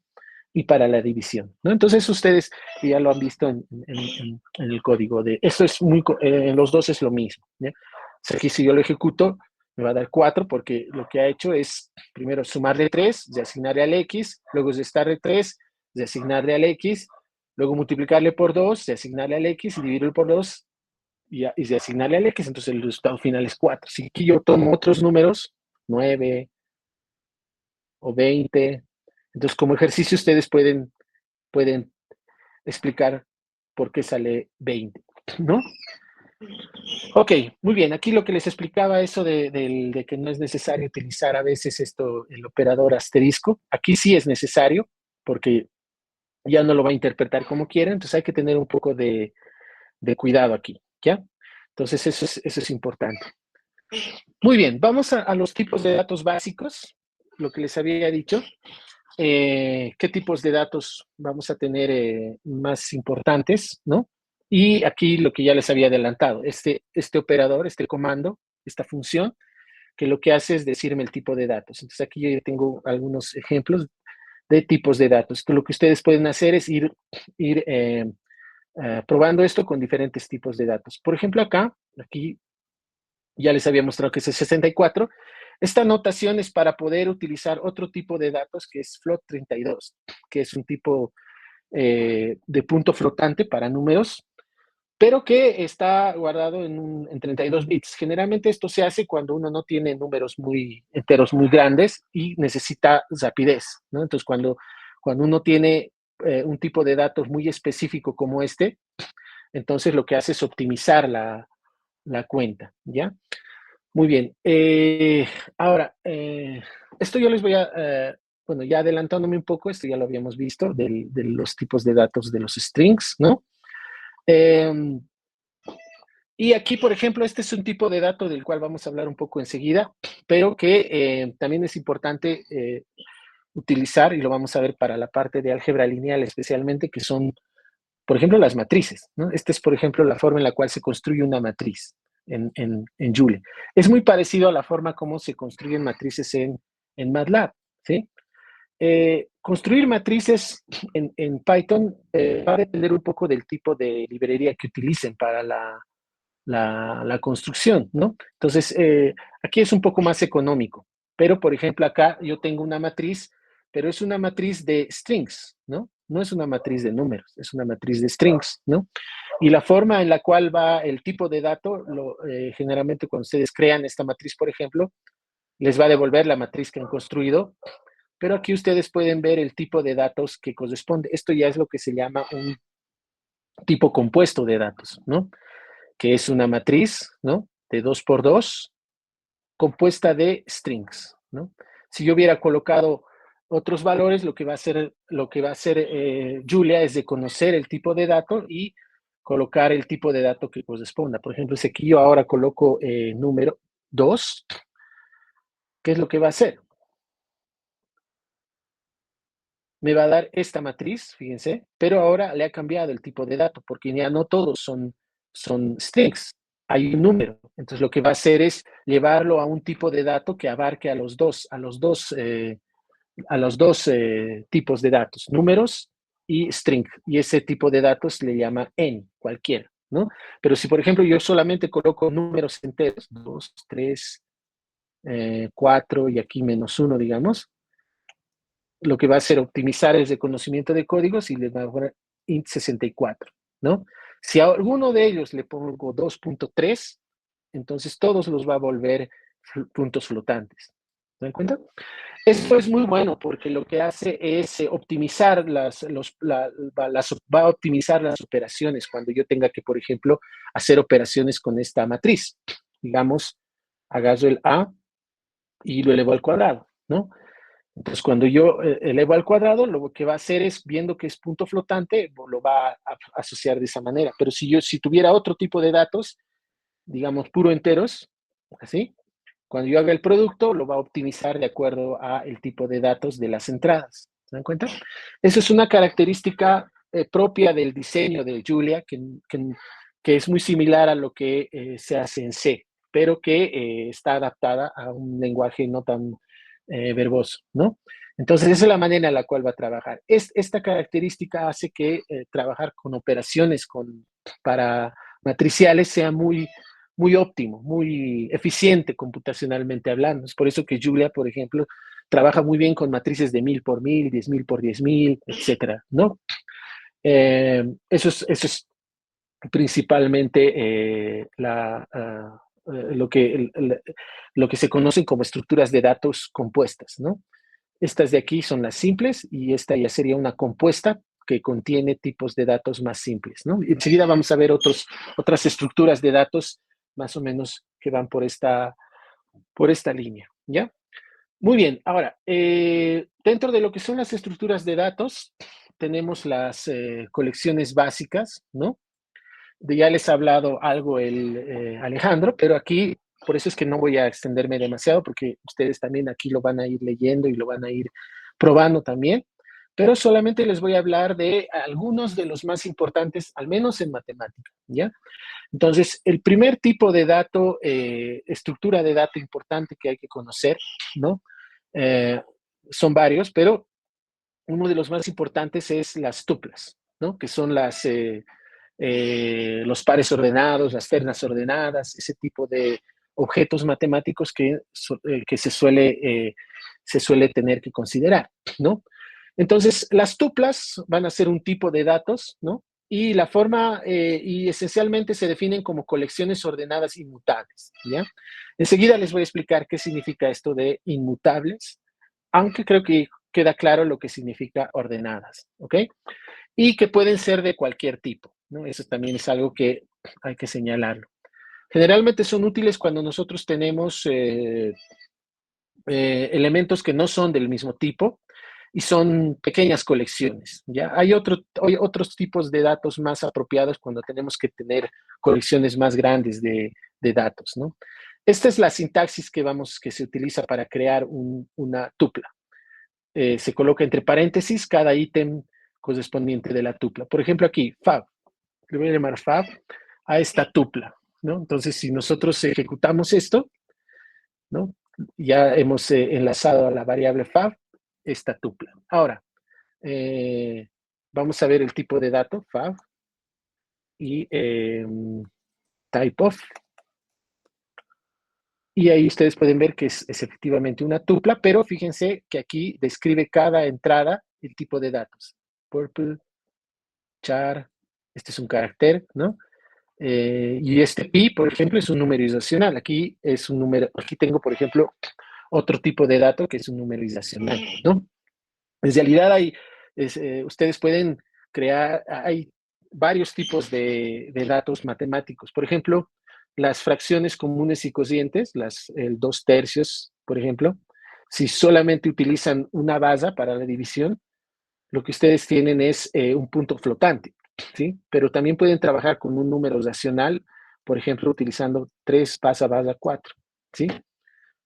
y para la división, ¿no? Entonces ustedes ya lo han visto en el código de, esto es muy, en los dos es lo mismo, ¿ya? O sea, aquí si yo lo ejecuto, me va a dar 4 porque lo que ha hecho es primero sumarle 3, de asignarle al X, luego restarle 3, de asignarle al X, luego multiplicarle por 2, de asignarle al X y dividirlo por 2 y de asignarle al X, entonces el resultado final es 4. Si aquí yo tomo otros números, 9 o 20, entonces como ejercicio ustedes pueden explicar por qué sale 20, ¿no? Ok, muy bien. Aquí lo que les explicaba eso de que no es necesario utilizar a veces el operador asterisco. Aquí sí es necesario porque ya no lo va a interpretar como quiera, entonces hay que tener un poco de cuidado aquí, ¿ya? Entonces eso es importante. Muy bien, vamos a los tipos de datos básicos, lo que les había dicho. Qué tipos de datos vamos a tener más importantes, ¿no? Y aquí lo que ya les había adelantado, este operador, este comando, esta función, que lo que hace es decirme el tipo de datos. Entonces aquí yo tengo algunos ejemplos de tipos de datos. Entonces, lo que ustedes pueden hacer es ir probando esto con diferentes tipos de datos. Por ejemplo, aquí ya les había mostrado que es el 64. Esta notación es para poder utilizar otro tipo de datos que es float 32, que es un tipo de punto flotante para números, pero que está guardado en 32 bits. Generalmente esto se hace cuando uno no tiene números enteros muy grandes y necesita rapidez, ¿no? Entonces, cuando uno tiene un tipo de datos muy específico como este, entonces lo que hace es optimizar la cuenta, ¿ya? Muy bien. Ahora, esto yo les voy bueno, ya adelantándome un poco, esto ya lo habíamos visto, de los tipos de datos de los strings, ¿no? Y aquí, por ejemplo, este es un tipo de dato del cual vamos a hablar un poco enseguida, pero que también es importante utilizar, y lo vamos a ver para la parte de álgebra lineal especialmente, que son, por ejemplo, las matrices, ¿no? Esta es, por ejemplo, la forma en la cual se construye una matriz en Joule. Es muy parecido a la forma como se construyen matrices en MATLAB, ¿sí? Construir matrices en Python va a depender un poco del tipo de librería que utilicen para la construcción, ¿no? Entonces, aquí es un poco más económico, pero por ejemplo acá yo tengo una matriz, pero es una matriz de strings, ¿no? No es una matriz de números, es una matriz de strings, ¿no? Y la forma en la cual va el tipo de dato, generalmente cuando ustedes crean esta matriz, por ejemplo, les va a devolver la matriz que han construido, pero aquí ustedes pueden ver el tipo de datos que corresponde. Esto ya es lo que se llama un tipo compuesto de datos, ¿no? Que es una matriz, ¿no? De 2 por 2 compuesta de strings, ¿no? Si yo hubiera colocado otros valores, lo que va a hacer Julia es de conocer el tipo de dato y colocar el tipo de dato que corresponda. Por ejemplo, si aquí yo ahora coloco número 2, ¿qué es lo que va a hacer? Me va a dar esta matriz, fíjense, pero ahora le ha cambiado el tipo de dato, porque ya no todos son strings, hay un número. Entonces lo que va a hacer es llevarlo a un tipo de dato que abarque a los dos tipos de datos, números y string. Y ese tipo de datos le llama n, cualquiera, ¿no? Pero si, por ejemplo, yo solamente coloco números enteros, 2, 3, 4 y aquí -1, digamos, lo que va a hacer optimizar el reconocimiento de códigos y le va a poner int 64, ¿no? Si a alguno de ellos le pongo 2.3, entonces todos los va a volver puntos flotantes. ¿Se dan cuenta? Esto es muy bueno porque lo que hace es optimizar va a optimizar las operaciones cuando yo tenga que, por ejemplo, hacer operaciones con esta matriz. Digamos, agarro el A y lo elevo al cuadrado, ¿no? Entonces, cuando yo elevo al cuadrado, lo que va a hacer es, viendo que es punto flotante, lo va a asociar de esa manera. Pero si tuviera otro tipo de datos, digamos, puro enteros, así, cuando yo haga el producto, lo va a optimizar de acuerdo a el tipo de datos de las entradas. ¿Se dan cuenta? Eso es una característica propia del diseño de Julia, que es muy similar a lo que se hace en C, pero que está adaptada a un lenguaje no tan verboso, ¿no? Entonces, esa es la manera en la cual va a trabajar. Esta característica hace que trabajar con operaciones para matriciales sea muy óptimo, muy eficiente computacionalmente hablando. Es por eso que Julia, por ejemplo, trabaja muy bien con matrices de 1000 por 1000, 10.000 por 10.000, etcétera, ¿no? Eso es principalmente lo que se conocen como estructuras de datos compuestas, ¿no? Estas de aquí son las simples y esta ya sería una compuesta que contiene tipos de datos más simples, ¿no? Y enseguida vamos a ver otras estructuras de datos más o menos que van por esta línea, ¿ya? Muy bien, ahora, dentro de lo que son las estructuras de datos, tenemos las colecciones básicas, ¿no? Ya les ha hablado algo el Alejandro, pero aquí, por eso es que no voy a extenderme demasiado, porque ustedes también aquí lo van a ir leyendo y lo van a ir probando también, pero solamente les voy a hablar de algunos de los más importantes, al menos en matemática, ¿ya? Entonces, el primer tipo de dato, estructura de dato importante que hay que conocer, ¿no? Eh, Son varios, pero uno de los más importantes es las tuplas, ¿no? Que son los pares ordenados, las ternas ordenadas, ese tipo de objetos matemáticos que se suele tener que considerar, ¿no? Entonces, las tuplas van a ser un tipo de datos, ¿no? Y la forma, y esencialmente se definen como colecciones ordenadas inmutables, ¿ya? Enseguida les voy a explicar qué significa esto de inmutables, aunque creo que queda claro lo que significa ordenadas, ¿ok? Y que pueden ser de cualquier tipo, ¿no? Eso también es algo que hay que señalarlo. Generalmente son útiles cuando nosotros tenemos elementos que no son del mismo tipo y son pequeñas colecciones, ¿ya? Hay otros tipos de datos más apropiados cuando tenemos que tener colecciones más grandes de datos, ¿no? Esta es la sintaxis que se utiliza para crear una tupla. Se coloca entre paréntesis cada ítem correspondiente de la tupla. Por ejemplo, aquí, fab. Le voy a llamar fab a esta tupla, ¿no? Entonces, si nosotros ejecutamos esto, ¿no? Ya hemos enlazado a la variable fab esta tupla. Ahora, vamos a ver el tipo de dato, fab, y type of. Y ahí ustedes pueden ver que es efectivamente una tupla, pero fíjense que aquí describe cada entrada el tipo de datos. Purple, char, este es un carácter, ¿no? Y este pi, por ejemplo, es un número irracional. Aquí es un número, aquí tengo, por ejemplo, otro tipo de dato que es un número irracional, ¿no? En realidad ustedes pueden crear, hay varios tipos de datos matemáticos. Por ejemplo, las fracciones comunes y cocientes, el 2/3, por ejemplo, si solamente utilizan una base para la división, lo que ustedes tienen es un punto flotante, ¿sí? Pero también pueden trabajar con un número racional, por ejemplo, utilizando 3 base 4, ¿sí?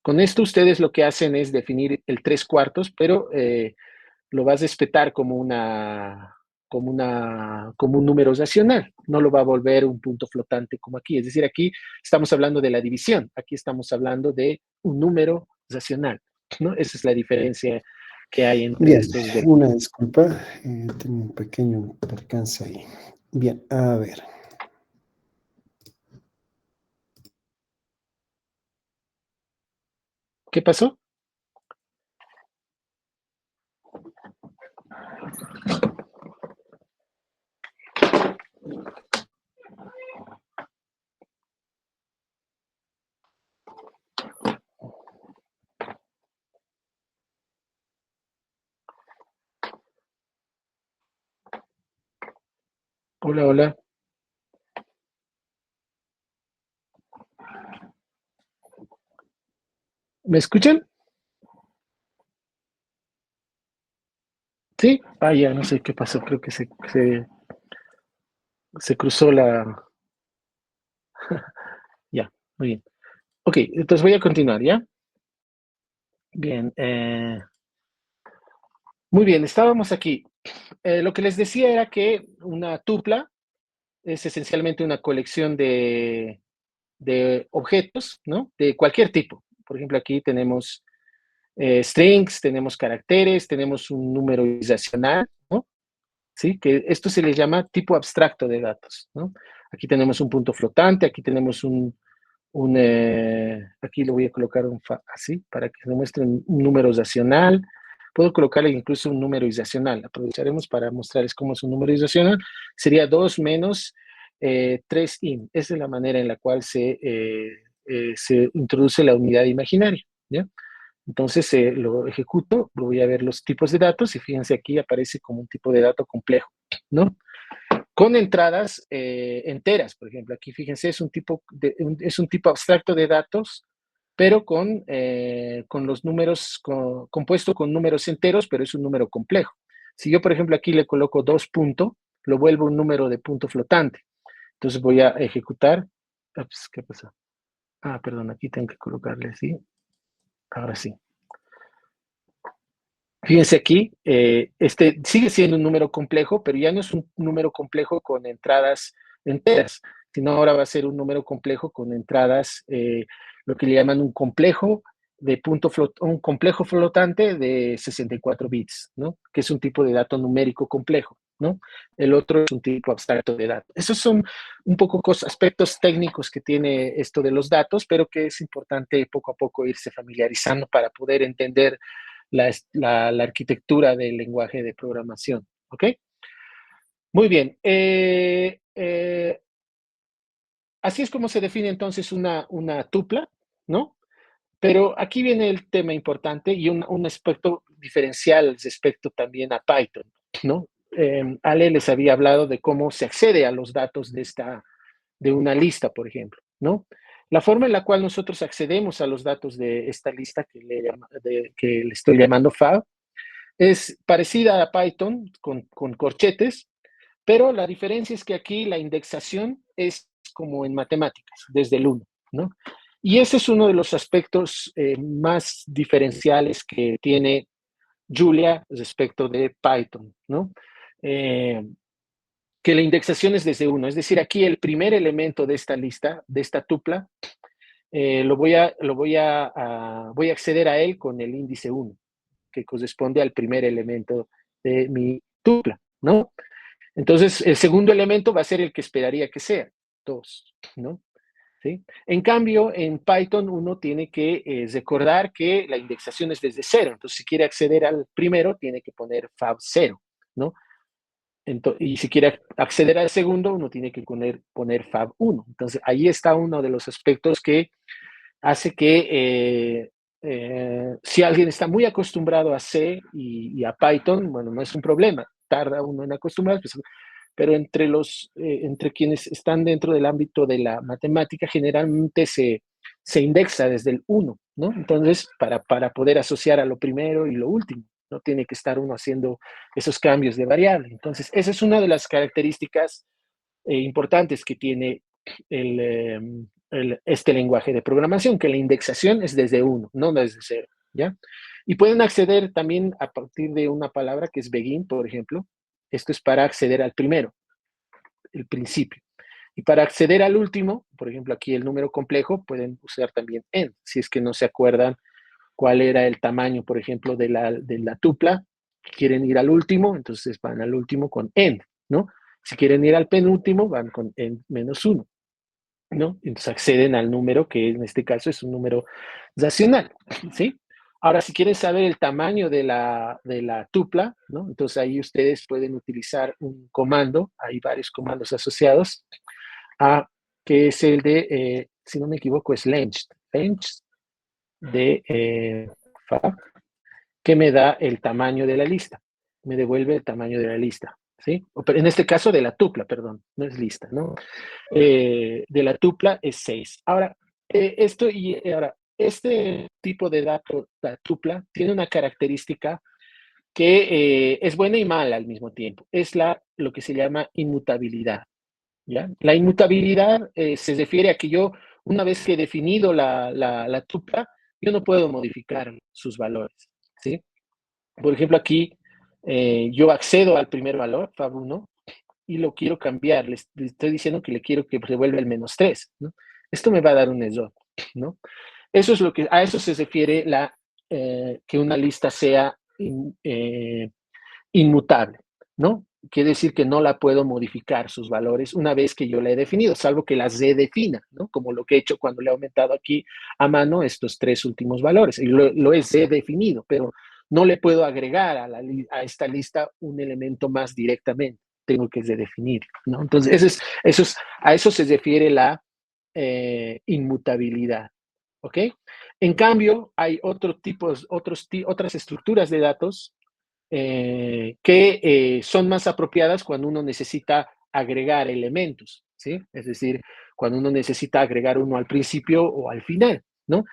Con esto ustedes lo que hacen es definir el 3/4, pero lo vas a respetar como un número racional, no lo va a volver un punto flotante como aquí. Es decir, aquí estamos hablando de la división, aquí estamos hablando de un número racional, ¿no? Esa es la diferencia que hay entre Bien, estos dos. una disculpa, tengo un pequeño percance ahí. Bien, a ver. ¿Qué pasó? Hola, hola. ¿Me escuchan? Sí. Ah, ya, no sé qué pasó. Creo que se cruzó la... Ya, muy bien. Ok, entonces voy a continuar, ¿ya? Bien. Muy bien, estábamos aquí. Lo que les decía era que una tupla es esencialmente una colección de objetos, ¿no? De cualquier tipo. Por ejemplo, aquí tenemos strings, tenemos caracteres, tenemos un número irracional, ¿no? ¿Sí? Que esto se le llama tipo abstracto de datos, ¿no? Aquí tenemos un punto flotante, aquí tenemos aquí le voy a colocar así para que se muestre un número racional. Puedo colocarle incluso un número irracional. Aprovecharemos para mostrarles cómo es un número irracional. Sería 2 menos 3 in. Esa es la manera en la cual se introduce la unidad imaginaria, ¿ya? Entonces lo ejecuto, voy a ver los tipos de datos y fíjense aquí aparece como un tipo de dato complejo, ¿no? Con entradas enteras, por ejemplo. Aquí fíjense, es un tipo abstracto de datos, pero con los números, compuesto con números enteros, pero es un número complejo. Si yo, por ejemplo, aquí le coloco 2 puntos, lo vuelvo un número de punto flotante. Entonces voy a ejecutar. Ups, ¿qué pasó? Ah, perdón, aquí tengo que colocarle así. Ahora sí. Fíjense aquí, este sigue siendo un número complejo, pero ya no es un número complejo con entradas enteras, sino ahora va a ser un número complejo con entradas, lo que le llaman un complejo un complejo flotante de 64 bits, ¿no? Que es un tipo de dato numérico complejo, ¿no? El otro es un tipo abstracto de datos. Esos son un poco aspectos técnicos que tiene esto de los datos, pero que es importante poco a poco irse familiarizando para poder entender la arquitectura del lenguaje de programación. ¿Ok? Muy bien. Así es como se define entonces una tupla, ¿no? Pero aquí viene el tema importante y un aspecto diferencial respecto también a Python, ¿no? Ale les había hablado de cómo se accede a los datos de una lista, por ejemplo, ¿no? La forma en la cual nosotros accedemos a los datos de esta lista que le estoy llamando fab es parecida a Python con corchetes, pero la diferencia es que aquí la indexación es como en matemáticas, desde el 1, ¿no? Y ese es uno de los aspectos más diferenciales que tiene Julia respecto de Python, ¿no? Eh, que la indexación es desde 1, es decir, aquí el primer elemento de esta lista, de esta tupla, voy a acceder a él con el índice 1, que corresponde al primer elemento de mi tupla, ¿no? Entonces, el segundo elemento va a ser el que esperaría que sea, 2, ¿no? ¿Sí? En cambio, en Python uno tiene que recordar que la indexación es desde 0. Entonces, si quiere acceder al primero, tiene que poner fab 0, ¿no? Y si quiere acceder al segundo, uno tiene que poner fab 1. Entonces, ahí está uno de los aspectos que hace que si alguien está muy acostumbrado a C y a Python, bueno, no es un problema, tarda uno en acostumbrarse, pues, pero entre quienes están dentro del ámbito de la matemática, generalmente se indexa desde el 1, ¿no? Entonces, para poder asociar a lo primero y lo último, no tiene que estar uno haciendo esos cambios de variable. Entonces, esa es una de las características importantes que tiene este lenguaje de programación, que la indexación es desde 1, no desde 0, ¿ya? Y pueden acceder también a partir de una palabra que es begin, por ejemplo. Esto es para acceder al primero, el principio. Y para acceder al último, por ejemplo, aquí el número complejo, pueden usar también end, si es que no se acuerdan cuál era el tamaño, por ejemplo, de la tupla. Quieren ir al último, entonces van al último con end, ¿no? Si quieren ir al penúltimo, van con end menos 1, ¿no? Entonces acceden al número que en este caso es un número racional, ¿sí? Ahora, si quieren saber el tamaño de la tupla, ¿no? Entonces ahí ustedes pueden utilizar un comando, hay varios comandos asociados, a, que es el de, si no me equivoco, es length de fab, que me da el tamaño de la lista, me devuelve el tamaño de la lista, ¿sí? Pero en este caso de la tupla, perdón, no es lista, ¿no? De la tupla es 6. Ahora, este tipo de dato, la tupla, tiene una característica que es buena y mala al mismo tiempo. Es lo que se llama inmutabilidad, ¿ya? La inmutabilidad se refiere a que yo, una vez que he definido la tupla, yo no puedo modificar sus valores, ¿sí? Por ejemplo, aquí yo accedo al primer valor, fab1, y lo quiero cambiar. Le estoy diciendo que le quiero que revuelva el -3, ¿no? Esto me va a dar un error, ¿no? Eso es a eso se refiere que una lista sea inmutable, ¿no? Quiere decir que no la puedo modificar sus valores una vez que yo la he definido, salvo que las redefina, ¿no? Como lo que he hecho cuando le he aumentado aquí a mano estos 3 últimos valores. Y lo he redefinido, pero no le puedo agregar a esta lista un elemento más directamente. Tengo que redefinirlo, ¿no? Entonces, a eso se refiere la inmutabilidad, ¿ok? En cambio, hay otras estructuras de datos que son más apropiadas cuando uno necesita agregar elementos, ¿sí? Es decir, cuando uno necesita agregar uno al principio o al final, ¿no?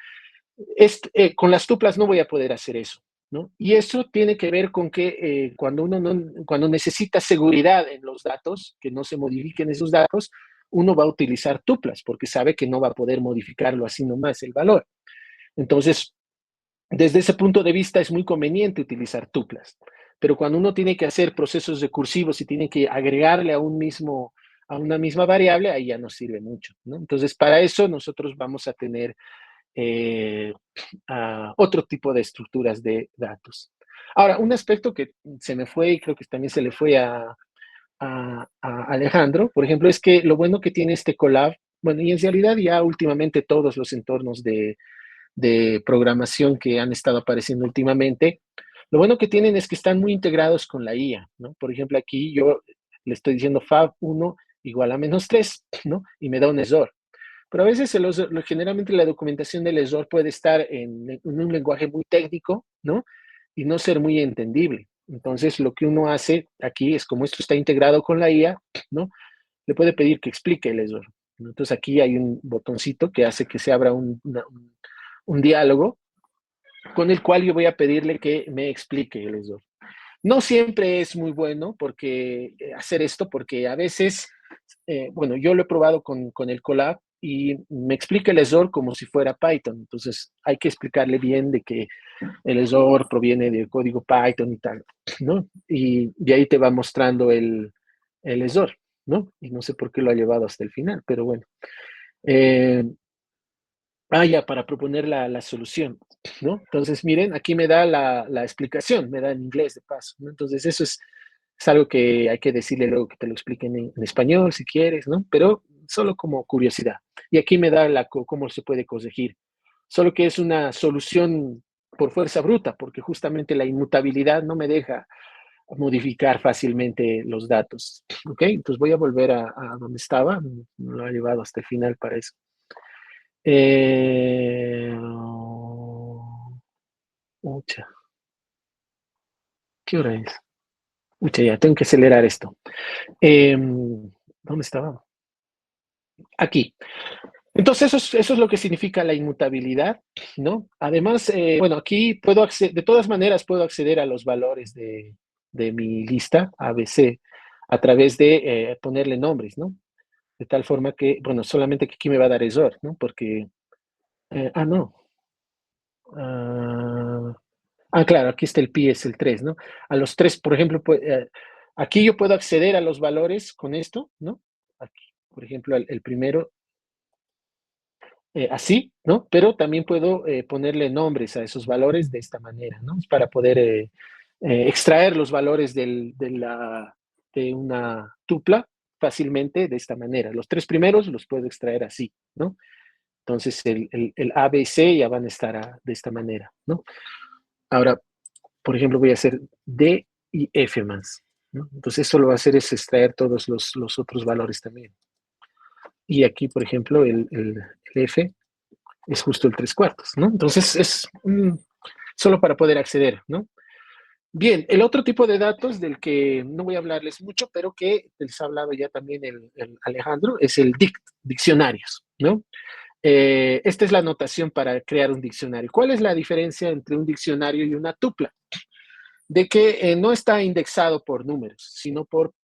Con las tuplas no voy a poder hacer eso, ¿no? Y eso tiene que ver con que cuando necesita seguridad en los datos, que no se modifiquen esos datos, uno va a utilizar tuplas porque sabe que no va a poder modificarlo así nomás el valor. Entonces, desde ese punto de vista es muy conveniente utilizar tuplas, pero cuando uno tiene que hacer procesos recursivos y tiene que agregarle a una misma variable, ahí ya no sirve mucho, ¿no? Entonces, para eso nosotros vamos a tener eh, otro tipo de estructuras de datos. Ahora, un aspecto que se me fue y creo que también se le fue a Alejandro, por ejemplo, es que lo bueno que tiene este Colab, bueno, y en realidad ya últimamente todos los entornos de programación que han estado apareciendo últimamente, lo bueno que tienen es que están muy integrados con la IA, ¿no? Por ejemplo, aquí yo le estoy diciendo fab1 igual a -3, ¿no? Y me da un error. Pero a veces generalmente la documentación del error puede estar en un lenguaje muy técnico, ¿no? Y no ser muy entendible. Entonces, lo que uno hace aquí es, como esto está integrado con la IA, ¿no? Le puede pedir que explique el error. Entonces, aquí hay un botoncito que hace que se abra un diálogo con el cual yo voy a pedirle que me explique el error. No siempre es muy bueno hacer esto, porque a veces, bueno, yo lo he probado con el Colab y me explica el error como si fuera Python. Entonces, hay que explicarle bien de que el error proviene del código Python y tal, ¿no? Y de ahí te va mostrando el error, ¿no? Y no sé por qué lo ha llevado hasta el final, pero bueno. Eh, ya, para proponer la solución, ¿no? Entonces, miren, aquí me da la explicación, me da en inglés de paso, ¿no? Entonces, eso es algo que hay que decirle luego que te lo expliquen en español si quieres, ¿no? Pero solo como curiosidad. Y aquí me da cómo se puede corregir. Solo que es una solución por fuerza bruta, porque justamente la inmutabilidad no me deja modificar fácilmente los datos. ¿Ok? Entonces voy a volver a donde estaba. Me lo ha llevado hasta el final para eso. Ucha, ¿qué hora es? Ucha, ya, tengo que acelerar esto. ¿Dónde estaba? Aquí. Entonces, eso es lo que significa la inmutabilidad, ¿no? Además, bueno, aquí puedo acceder, de todas maneras, puedo acceder a los valores de mi lista ABC a través de ponerle nombres, ¿no? De tal forma que, bueno, solamente que aquí me va a dar error, ¿no? Porque, no. Ah, claro, aquí está el pi, es el 3, ¿no? A los 3, por ejemplo, aquí yo puedo acceder a los valores con esto, ¿no? Aquí, por ejemplo, el primero, así, ¿no? Pero también puedo ponerle nombres a esos valores de esta manera, ¿no? Es para poder extraer los valores de una tupla fácilmente de esta manera. Los 3 primeros los puedo extraer así, ¿no? Entonces el A, B y C ya van a estar de esta manera, ¿no? Ahora, por ejemplo, voy a hacer D y F más, ¿no? Entonces eso lo va a hacer es extraer todos los otros valores también. Y aquí, por ejemplo, el F es justo el 3/4, ¿no? Entonces es solo para poder acceder, ¿no? Bien, el otro tipo de datos del que no voy a hablarles mucho, pero que les ha hablado ya también el Alejandro, es el diccionarios, ¿no? Esta es la notación para crear un diccionario. ¿Cuál es la diferencia entre un diccionario y una tupla? De que no está indexado por números, sino por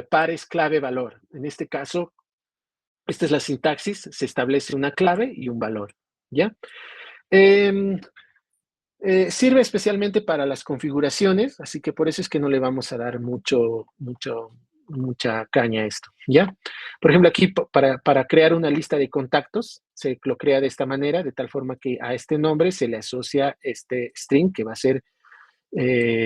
pares clave-valor. En este caso, esta es la sintaxis, se establece una clave y un valor, ¿ya? Eh, Sirve especialmente para las configuraciones, así que por eso es que no le vamos a dar mucha caña a esto, ¿ya? Por ejemplo, aquí para crear una lista de contactos, se lo crea de esta manera, de tal forma que a este nombre se le asocia este string, que va a ser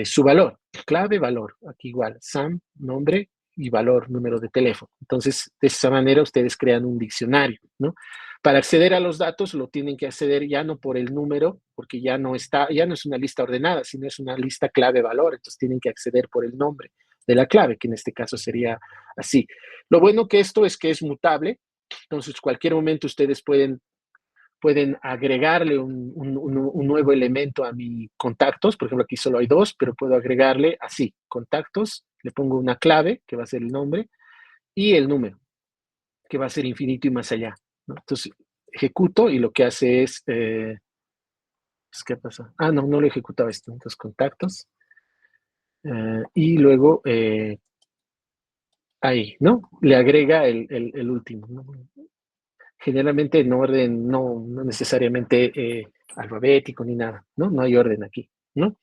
su valor, clave, valor, aquí igual, Sam, nombre y valor, número de teléfono. Entonces, de esa manera ustedes crean un diccionario, ¿no? Para acceder a los datos lo tienen que acceder ya no por el número, porque ya no es una lista ordenada, sino es una lista clave-valor, entonces tienen que acceder por el nombre de la clave, que en este caso sería así. Lo bueno que esto es que es mutable, entonces cualquier momento ustedes pueden agregarle un nuevo elemento a mi contactos. Por ejemplo, aquí solo hay 2, pero puedo agregarle así, contactos, le pongo una clave, que va a ser el nombre, y el número, que va a ser infinito y más allá, ¿no? Entonces, ejecuto y lo que hace es, ¿qué pasa? No lo ejecutaba esto. Entonces, contactos, y luego ahí, ¿no? Le agrega el último, ¿no? Generalmente en orden, no necesariamente alfabético ni nada, ¿no? No hay orden aquí, ¿no?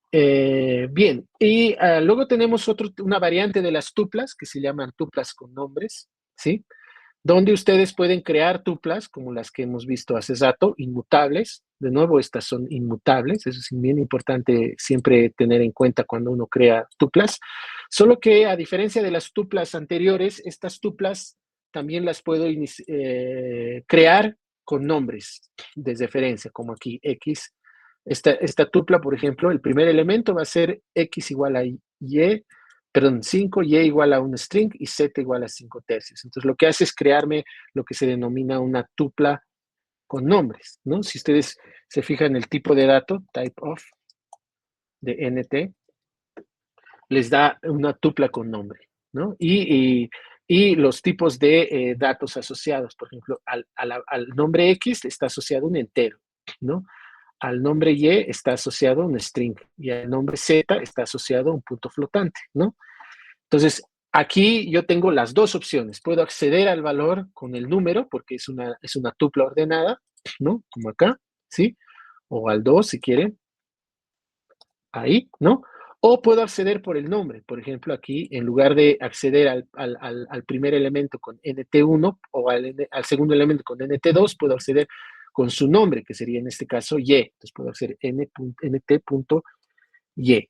Bien, y luego tenemos una variante de las tuplas que se llaman tuplas con nombres, ¿sí? Donde ustedes pueden crear tuplas como las que hemos visto hace rato, inmutables. De nuevo, estas son inmutables, eso es bien importante siempre tener en cuenta cuando uno crea tuplas. Solo que a diferencia de las tuplas anteriores, estas tuplas también las puedo crear con nombres de referencia, como aquí X. Esta tupla, por ejemplo, el primer elemento va a ser X igual a Y, perdón, 5, Y igual a un string y Z igual a 5 tercios. Entonces, lo que hace es crearme lo que se denomina una tupla con nombres, ¿no? Si ustedes se fijan en el tipo de dato, type of, de NT, les da una tupla con nombre, ¿no? Y los tipos de datos asociados, por ejemplo, al nombre X está asociado un entero, ¿no? Al nombre Y está asociado un string y al nombre Z está asociado un punto flotante, ¿no? Entonces, aquí yo tengo las dos opciones. Puedo acceder al valor con el número, porque es una tupla ordenada, ¿no? Como acá, ¿sí? O al 2 si quieren, ahí, ¿no? O puedo acceder por el nombre. Por ejemplo, aquí, en lugar de acceder al primer elemento con nt1 o al segundo elemento con nt2, puedo acceder con su nombre, que sería en este caso y. Entonces puedo hacer nt.y. ¿Se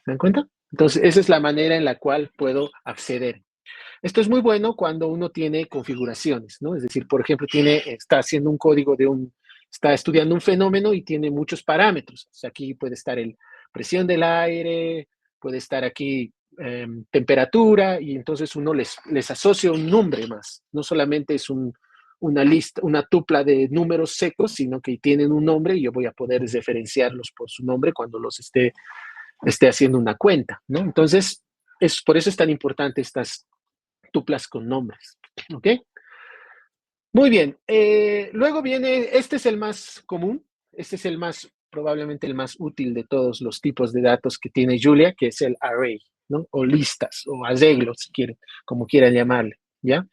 dan cuenta? Entonces, esa es la manera en la cual puedo acceder. Esto es muy bueno cuando uno tiene configuraciones, ¿no? Es decir, por ejemplo, está haciendo un código está estudiando un fenómeno y tiene muchos parámetros. O sea, aquí puede estar presión del aire, puede estar aquí temperatura, y entonces uno les asocia un nombre más. No solamente es una lista, una tupla de números secos, sino que tienen un nombre y yo voy a poder referenciarlos por su nombre cuando los esté haciendo una cuenta, ¿no? Entonces, por eso es tan importante estas tuplas con nombres, ¿ok? Muy bien. Luego viene, este es el más común, este es probablemente el más útil de todos los tipos de datos que tiene Julia, que es el array, ¿no? O listas, o arreglos, si quieren, como quieran llamarle, ¿ya?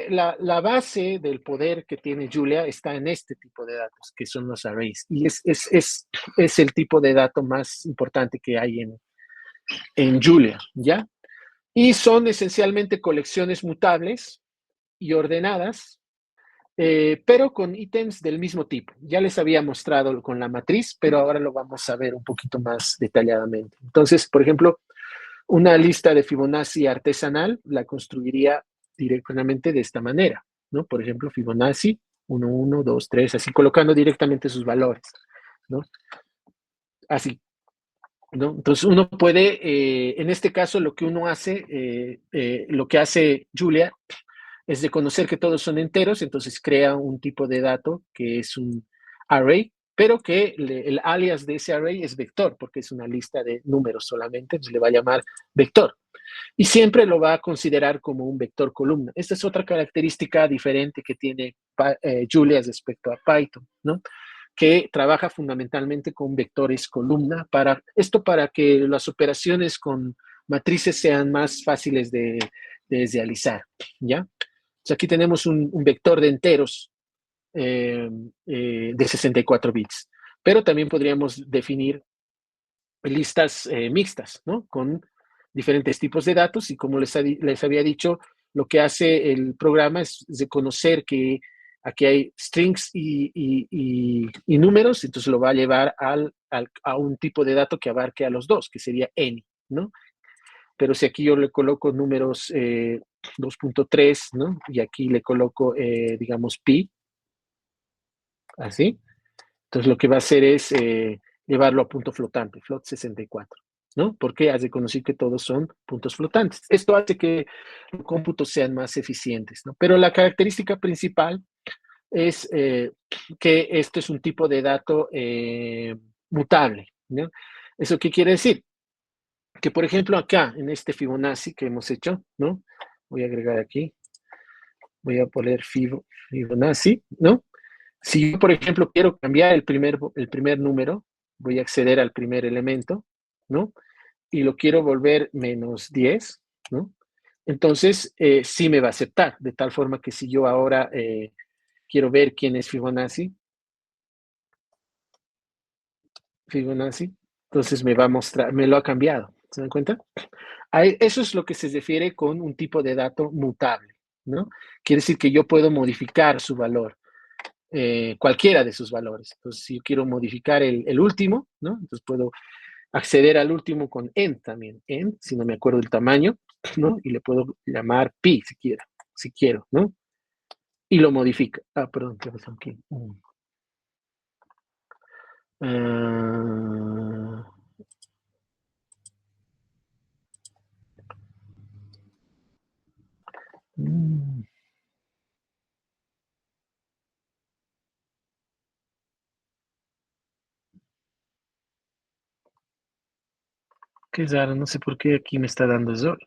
La base del poder que tiene Julia está en este tipo de datos, que son los arrays. Y es el tipo de dato más importante que hay en Julia, ¿ya? Y son esencialmente colecciones mutables y ordenadas, pero con ítems del mismo tipo. Ya les había mostrado con la matriz, pero ahora lo vamos a ver un poquito más detalladamente. Entonces, por ejemplo, una lista de Fibonacci artesanal la construiría directamente de esta manera, ¿no? Por ejemplo, Fibonacci 1, 1, 2, 3, así colocando directamente sus valores, ¿no? Así, ¿no? Entonces uno puede, en este caso lo que uno hace, lo que hace Julia es de conocer que todos son enteros, entonces crea un tipo de dato que es un array, pero que el alias de ese array es vector, porque es una lista de números solamente, entonces le va a llamar vector. Y siempre lo va a considerar como un vector columna. Esta es otra característica diferente que tiene Julia respecto a Python, ¿no? Que trabaja fundamentalmente con vectores columna, para que las operaciones con matrices sean más fáciles de realizar, ¿ya? Entonces aquí tenemos un vector de enteros de 64 bits, pero también podríamos definir listas mixtas, ¿no? Con diferentes tipos de datos y como les había dicho, lo que hace el programa es reconocer que aquí hay strings y números, entonces lo va a llevar a un tipo de dato que abarque a los dos, que sería any, ¿no? Pero si aquí yo le coloco números 2.3, ¿no? Y aquí le coloco, digamos, pi, así, entonces lo que va a hacer es llevarlo a punto flotante, float 64, ¿no? Porque has de conocer que todos son puntos flotantes. Esto hace que los cómputos sean más eficientes, ¿no? Pero la característica principal es que esto es un tipo de dato mutable, ¿no? ¿Eso qué quiere decir? Que, por ejemplo, acá, en este Fibonacci que hemos hecho, ¿no? Voy a agregar aquí, voy a poner Fibonacci, ¿no? Si yo, por ejemplo, quiero cambiar el primer número, voy a acceder al primer elemento, ¿no? Y lo quiero volver -10, ¿no? Entonces, sí me va a aceptar, de tal forma que si yo ahora quiero ver quién es Fibonacci, entonces me va a mostrar, me lo ha cambiado, ¿se dan cuenta? Eso es lo que se refiere con un tipo de dato mutable, ¿no? Quiere decir que yo puedo modificar su valor. Cualquiera de sus valores. Entonces, si yo quiero modificar el último, ¿no? Entonces puedo acceder al último con end también, end, si no me acuerdo el tamaño, ¿no? Y le puedo llamar pi si quiero, ¿no? Y lo modifica. Ah, perdón, ¿qué pasó aquí? Uh, qué raro, no sé por qué aquí me está dando error.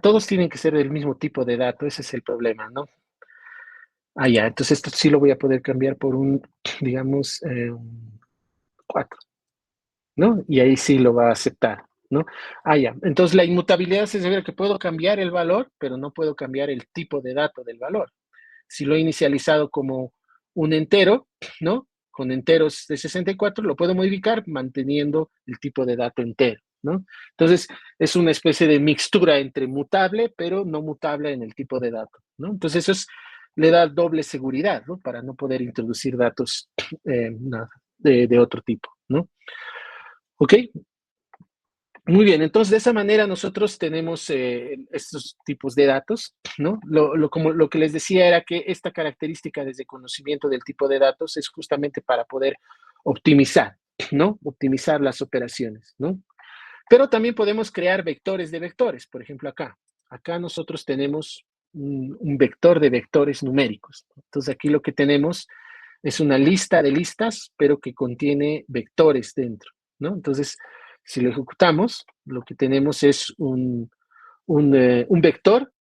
Todos tienen que ser del mismo tipo de dato, ese es el problema, ¿no? Ya, entonces esto sí lo voy a poder cambiar por digamos, 4, ¿no? Y ahí sí lo va a aceptar, ¿no? Ya, entonces la inmutabilidad se refiere que puedo cambiar el valor, pero no puedo cambiar el tipo de dato del valor. Si lo he inicializado como un entero, ¿no? Con enteros de 64, lo puedo modificar manteniendo el tipo de dato entero, ¿no? Entonces, es una especie de mixtura entre mutable, pero no mutable en el tipo de dato, ¿no? Entonces, le da doble seguridad, ¿no? Para no poder introducir datos de otro tipo, ¿no? ¿Ok? Muy bien, entonces de esa manera nosotros tenemos estos tipos de datos, ¿no? Como lo que les decía era que esta característica desde conocimiento del tipo de datos es justamente para poder optimizar, ¿no? Optimizar las operaciones, ¿no? Pero también podemos crear vectores de vectores. Por ejemplo, acá. Acá nosotros tenemos un vector de vectores numéricos. Entonces, aquí lo que tenemos es una lista de listas, pero que contiene vectores dentro, ¿no? Entonces, si lo ejecutamos, lo que tenemos es un vector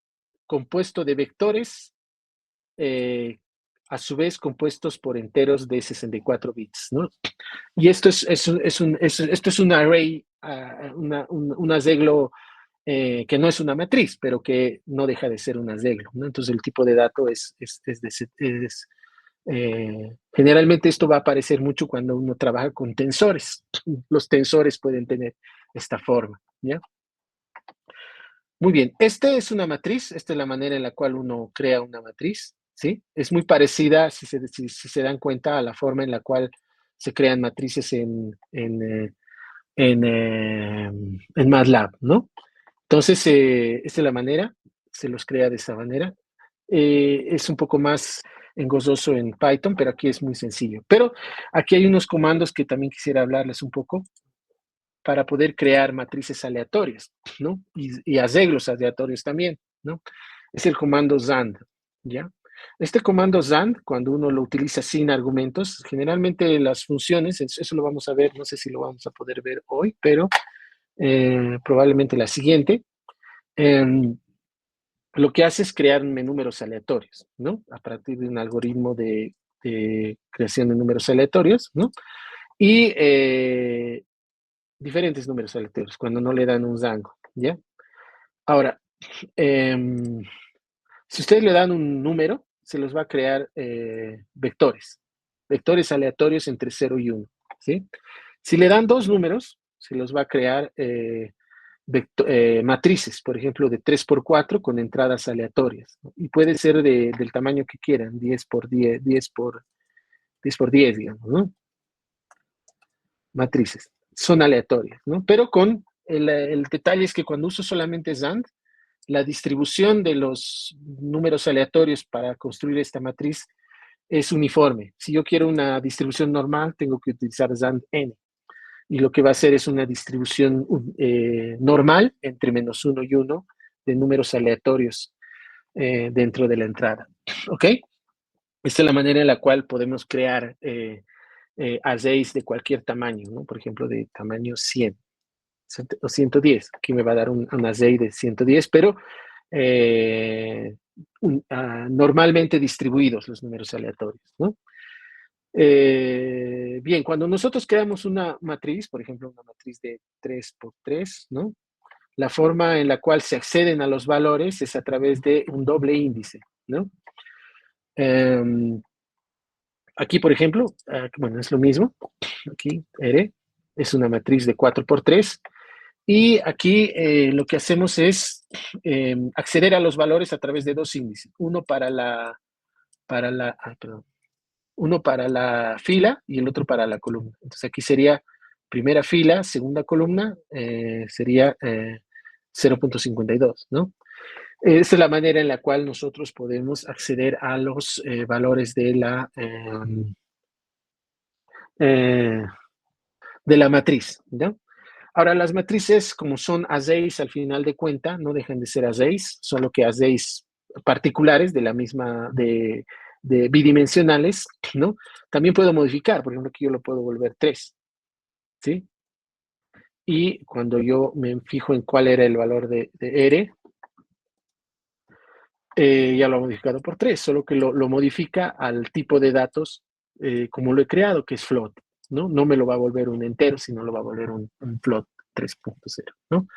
compuesto de vectores, a su vez compuestos por enteros de 64 bits, ¿no? Y esto es un array, un arreglo que no es una matriz, pero que no deja de ser un arreglo, ¿no? Entonces el tipo de dato generalmente esto va a aparecer mucho cuando uno trabaja con tensores. Los tensores pueden tener esta forma, ¿ya? Muy bien, esta es una matriz, esta es la manera en la cual uno crea una matriz, ¿sí? Es muy parecida, si se dan cuenta, a la forma en la cual se crean matrices en MATLAB, ¿no? Entonces, esta es la manera, se los crea de esa manera. Es un poco más engorroso en Python, pero aquí es muy sencillo. Pero aquí hay unos comandos que también quisiera hablarles un poco para poder crear matrices aleatorias, ¿no? Y arreglos aleatorios también, ¿no? Es el comando ZAND, ¿ya? Este comando ZAND, cuando uno lo utiliza sin argumentos, generalmente las funciones, eso lo vamos a ver, no sé si lo vamos a poder ver hoy, pero probablemente la siguiente, lo que hace es crear números aleatorios, ¿no? A partir de un algoritmo de creación de números aleatorios, ¿no? Y diferentes números aleatorios cuando no le dan un rango, ¿ya? Ahora, si ustedes le dan un número, se los va a crear vectores aleatorios entre 0 y 1, ¿sí? Si le dan dos números, se los va a crear matrices, por ejemplo, de 3 por 4 con entradas aleatorias, ¿no? Y puede ser del tamaño que quieran, 10 por 10, 10 por 10, digamos, ¿no? Matrices. Son aleatorias, ¿no? Pero con el detalle es que cuando uso solamente ZAND, la distribución de los números aleatorios para construir esta matriz es uniforme. Si yo quiero una distribución normal, tengo que utilizar ZAND N. Y lo que va a hacer es una distribución normal entre -1 y 1 de números aleatorios dentro de la entrada. ¿Ok? Esta es la manera en la cual podemos crear arrays de cualquier tamaño, ¿no? Por ejemplo, de tamaño 100 o 110. Aquí me va a dar un array de 110, pero normalmente distribuidos los números aleatorios, ¿no? Bien, cuando nosotros creamos una matriz, por ejemplo, una matriz de 3 por 3, ¿no? La forma en la cual se acceden a los valores es a través de un doble índice, ¿no? Aquí, por ejemplo, bueno, es lo mismo. Aquí, R, es una matriz de 4 por 3. Y aquí lo que hacemos es acceder a los valores a través de dos índices. Uno uno para la fila y el otro para la columna. Entonces aquí sería primera fila, segunda columna, sería 0.52, ¿no? Esta es la manera en la cual nosotros podemos acceder a los valores de la matriz, ¿no? Ahora, las matrices, como son arrays al final de cuenta, no dejan de ser arrays, solo que arrays particulares de la misma, de bidimensionales, ¿no? También puedo modificar, por ejemplo, aquí yo lo puedo volver 3, ¿sí? Y cuando yo me fijo en cuál era el valor de R, ya lo ha modificado por 3, solo que lo modifica al tipo de datos como lo he creado, que es float, ¿no? No me lo va a volver un entero, sino lo va a volver un float 3.0, ¿no?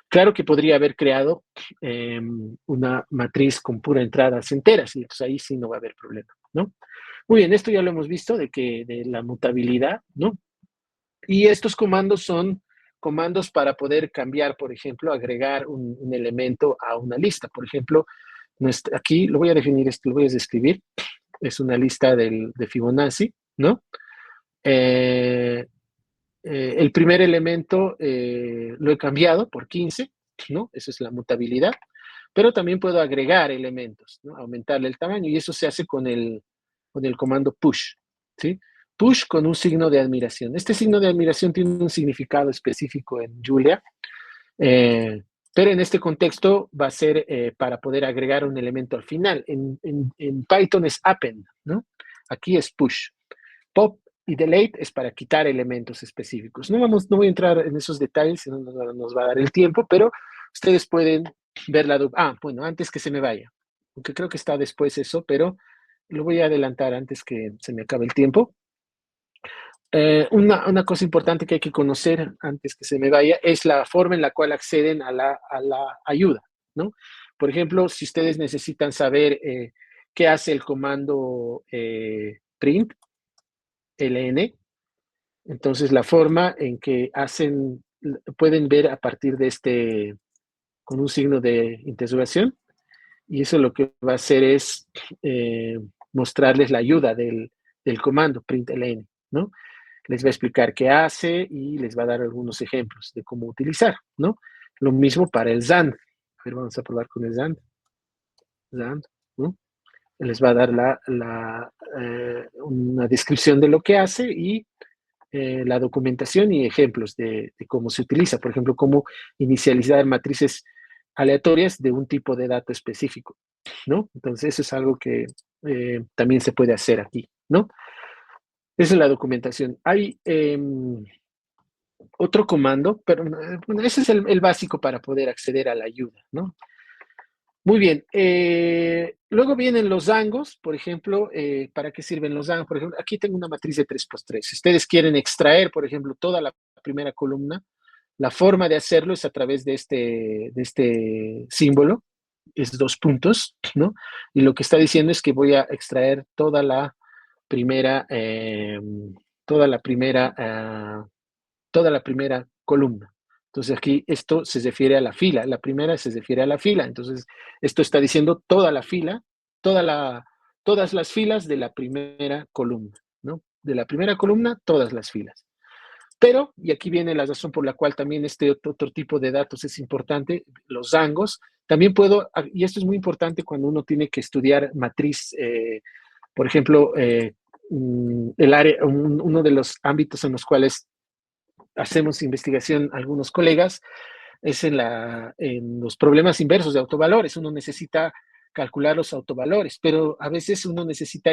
Claro que podría haber creado una matriz con pura entradas enteras, y entonces ahí sí no va a haber problema, ¿no? Muy bien, esto ya lo hemos visto de la mutabilidad, ¿no? Y estos comandos son comandos para poder cambiar, por ejemplo, agregar un elemento a una lista. Por ejemplo, aquí lo voy a definir, lo voy a describir. Es una lista de Fibonacci, ¿no? El primer elemento lo he cambiado por 15, ¿no? Esa es la mutabilidad. Pero también puedo agregar elementos, ¿no? Aumentarle el tamaño, y eso se hace con el comando push, ¿sí? push con un signo de admiración. Este signo de admiración tiene un significado específico en Julia, pero en este contexto va a ser para poder agregar un elemento al final. En Python es append, ¿no? Aquí es push. Pop y delete es para quitar elementos específicos. No voy a entrar en esos detalles, si no nos va a dar el tiempo, pero ustedes pueden ver la... bueno, antes que se me vaya, aunque creo que está después eso, pero lo voy a adelantar antes que se me acabe el tiempo. Una cosa importante que hay que conocer antes que se me vaya es la forma en la cual acceden a la ayuda, ¿no? Por ejemplo, si ustedes necesitan saber qué hace el comando print, ln, entonces la forma en que pueden ver a partir de con un signo de interrogación, y eso lo que va a hacer es mostrarles la ayuda del comando println, ¿no? Les va a explicar qué hace y les va a dar algunos ejemplos de cómo utilizar, ¿no? Lo mismo para el ZAND. A ver, vamos a probar con el ZAND. ZAND, ¿no? Les va a dar una descripción de lo que hace y la documentación y ejemplos de cómo se utiliza. Por ejemplo, cómo inicializar matrices aleatorias de un tipo de dato específico, ¿no? Entonces, eso es algo que también se puede hacer aquí, ¿no? Esa es la documentación. Hay otro comando, pero bueno, ese es el básico para poder acceder a la ayuda, ¿no? Muy bien. Luego vienen los dangos, por ejemplo. ¿Para qué sirven los dangos? Por ejemplo, aquí tengo una matriz de 3x3. Si ustedes quieren extraer, por ejemplo, toda la primera columna, la forma de hacerlo es a través de este símbolo, es 2 puntos, ¿no? Y lo que está diciendo es que voy a extraer toda la primera columna. Entonces aquí esto se refiere a la fila, la primera se refiere a la fila. Entonces esto está diciendo toda la fila, todas las filas de la primera columna, ¿no? De la primera columna, todas las filas. Pero, y aquí viene la razón por la cual también este otro tipo de datos es importante, los rangos. También puedo, y esto es muy importante cuando uno tiene que estudiar matriz, por ejemplo, uno de los ámbitos en los cuales hacemos investigación algunos colegas es en los problemas inversos de autovalores. Uno necesita calcular los autovalores, pero a veces uno necesita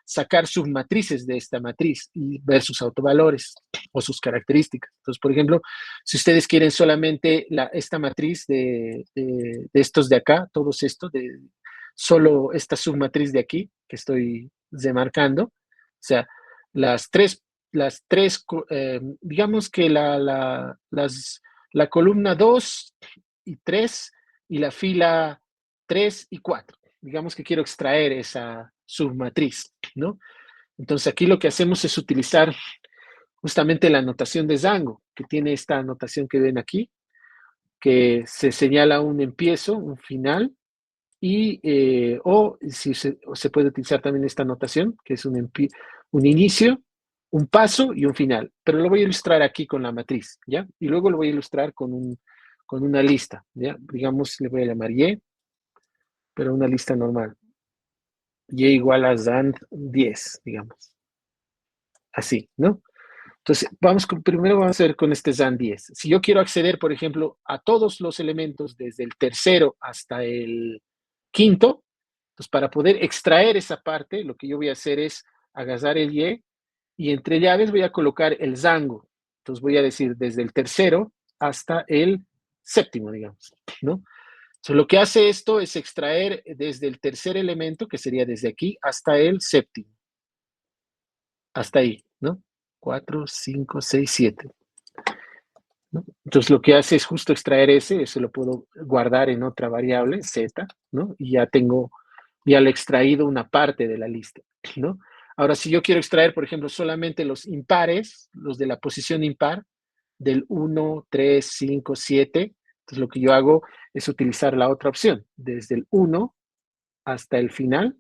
sacar submatrices de esta matriz y ver sus autovalores o sus características. Entonces, por ejemplo, si ustedes quieren solamente esta matriz de estos de acá, todos estos, solo esta submatriz de aquí que estoy demarcando, o sea, las tres, digamos que la columna 2 y 3 y la fila 3 y 4. Digamos que quiero extraer esa submatriz, ¿no? Entonces aquí lo que hacemos es utilizar justamente la notación de Django, que tiene esta notación que ven aquí, que se señala un empiezo, un final, o se puede utilizar también esta notación, que es un inicio, un paso y un final. Pero lo voy a ilustrar aquí con la matriz, ¿ya? Y luego lo voy a ilustrar con una lista, ¿ya? Digamos, le voy a llamar Y, pero una lista normal. Y igual a ZAND 10, digamos. Así, ¿no? Entonces, primero vamos a hacer con este ZAND 10. Si yo quiero acceder, por ejemplo, a todos los elementos desde el tercero hasta el quinto, pues para poder extraer esa parte, lo que yo voy a hacer es agarrar el y entre llaves voy a colocar el zango. Entonces voy a decir desde el tercero hasta el séptimo, digamos, ¿no? Entonces lo que hace esto es extraer desde el tercer elemento, que sería desde aquí, hasta el séptimo. Hasta ahí, ¿no? 4, 5, 6, 7. ¿No? Entonces lo que hace es justo extraer eso lo puedo guardar en otra variable, z, ¿no? Y ya le he extraído una parte de la lista, ¿no? Ahora, si yo quiero extraer, por ejemplo, solamente los impares, los de la posición impar, del 1, 3, 5, 7, entonces lo que yo hago es utilizar la otra opción, desde el 1 hasta el final,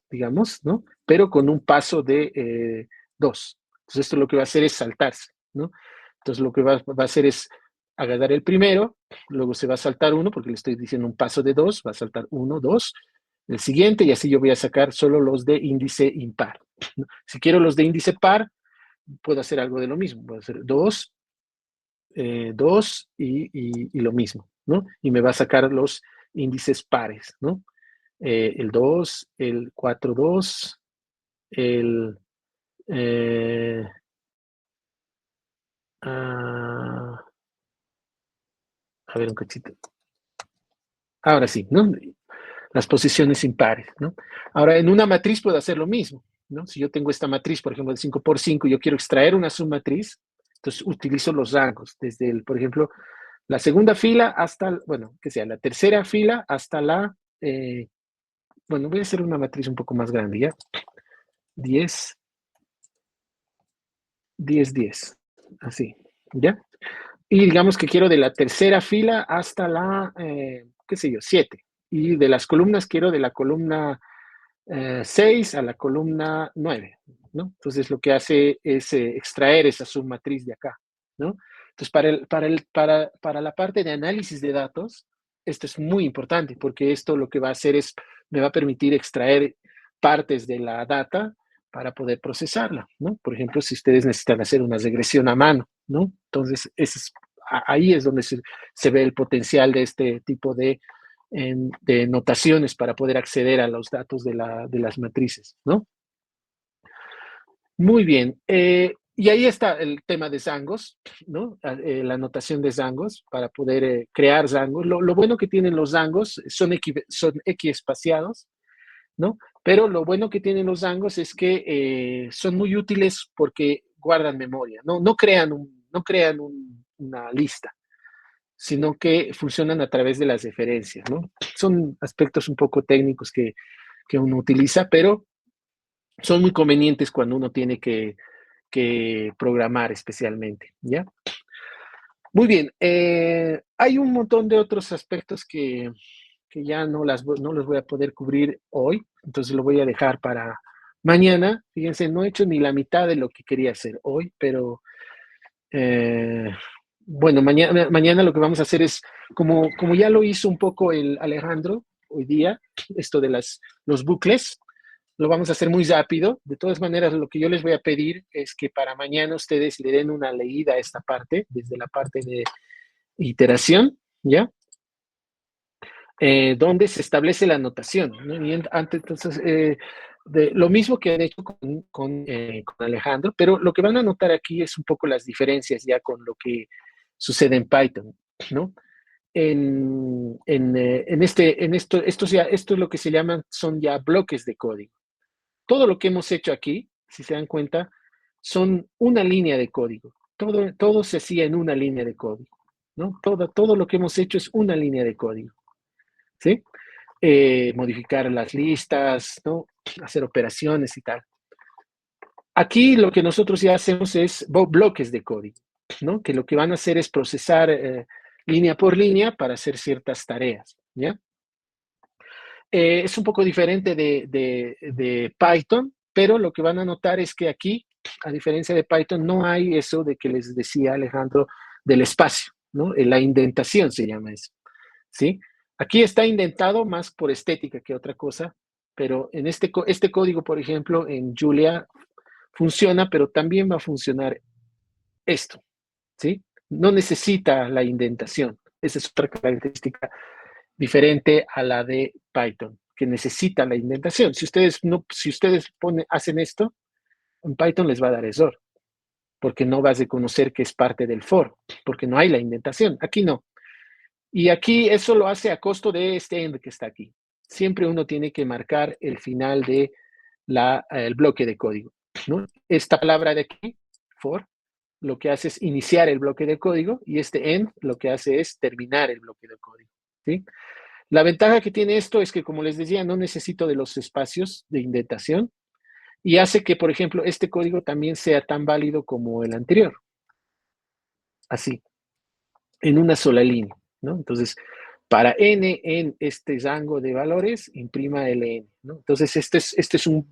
digamos, ¿no? Pero con un paso de 2. Entonces esto lo que va a hacer es saltarse, ¿no? Entonces lo que va a hacer es agarrar el primero, luego se va a saltar 1, porque le estoy diciendo un paso de 2, va a saltar 1, 2, el siguiente, y así yo voy a sacar solo los de índice impar, ¿no? Si quiero los de índice par, puedo hacer algo de lo mismo. Puedo hacer 2, 2 y lo mismo, ¿no? Y me va a sacar los índices pares, ¿no? El 2, el 4, 2, el... a ver un cachito. Ahora sí, ¿no? Las posiciones impares, ¿no? Ahora, en una matriz puedo hacer lo mismo, ¿no? Si yo tengo esta matriz, por ejemplo, de 5 por 5, y yo quiero extraer una submatriz, entonces utilizo los rangos, desde, por ejemplo, la segunda fila hasta, bueno, que sea, la tercera fila hasta la, bueno, voy a hacer una matriz un poco más grande, ¿ya? 10, 10, 10, así, ¿ya? Y digamos que quiero de la tercera fila hasta la, qué sé yo, 7. Y de las columnas quiero de la columna 6 a la columna 9, ¿no? Entonces lo que hace es extraer esa submatriz de acá, ¿no? Entonces para la parte de análisis de datos, esto es muy importante porque esto lo que va a hacer es, me va a permitir extraer partes de la data para poder procesarla, ¿no? Por ejemplo, si ustedes necesitan hacer una regresión a mano, ¿no? Entonces, ahí es donde se ve el potencial de este tipo de notaciones para poder acceder a los datos de las matrices, ¿no? Muy bien. Y ahí está el tema de zangos, ¿no? La notación de zangos para poder crear zangos. Lo bueno que tienen los zangos son equiespaciados, ¿no? Pero lo bueno que tienen los zangos es que son muy útiles porque guardan memoria, no crean una lista, sino que funcionan a través de las referencias, ¿no? Son aspectos un poco técnicos que uno utiliza, pero son muy convenientes cuando uno tiene que programar especialmente, ¿ya? Muy bien, hay un montón de otros aspectos que ya no los voy a poder cubrir hoy, entonces lo voy a dejar para mañana. Fíjense, no he hecho ni la mitad de lo que quería hacer hoy, pero bueno, mañana lo que vamos a hacer es, como ya lo hizo un poco el Alejandro hoy día, esto de los bucles, lo vamos a hacer muy rápido. De todas maneras, lo que yo les voy a pedir es que para mañana ustedes le den una leída a esta parte, desde la parte de iteración, ¿ya? Donde se establece la notación, ¿no? Y antes, entonces, lo mismo que han hecho con Alejandro, pero lo que van a notar aquí es un poco las diferencias ya con lo que sucede en Python, ¿no? Esto es lo que se llaman, son ya bloques de código. Todo lo que hemos hecho aquí, si se dan cuenta, son una línea de código. Todo se hacía en una línea de código, ¿no? Todo lo que hemos hecho es una línea de código, ¿sí? Modificar las listas, ¿no? Hacer operaciones y tal. Aquí lo que nosotros ya hacemos es bloques de código, ¿no? Que lo que van a hacer es procesar línea por línea para hacer ciertas tareas, ¿ya? Es un poco diferente de Python, pero lo que van a notar es que aquí, a diferencia de Python, no hay eso de que les decía Alejandro del espacio, ¿no? La indentación se llama eso, ¿sí? Aquí está indentado más por estética que otra cosa, pero en este código, por ejemplo, en Julia funciona, pero también va a funcionar esto, ¿sí? No necesita la indentación. Esa es otra característica diferente a la de Python, que necesita la indentación. Si ustedes hacen esto, en Python les va a dar error, porque no vas a reconocer que es parte del for, porque no hay la indentación. Aquí no. Y aquí eso lo hace a costo de este end que está aquí. Siempre uno tiene que marcar el final de el bloque de código, ¿no? Esta palabra de aquí, for, lo que hace es iniciar el bloque de código y este end lo que hace es terminar el bloque de código, ¿sí? La ventaja que tiene esto es que, como les decía, no necesito de los espacios de indentación y hace que, por ejemplo, este código también sea tan válido como el anterior. Así, en una sola línea, ¿no? Entonces, para n en este rango de valores, imprima ln, ¿no? Entonces, este es un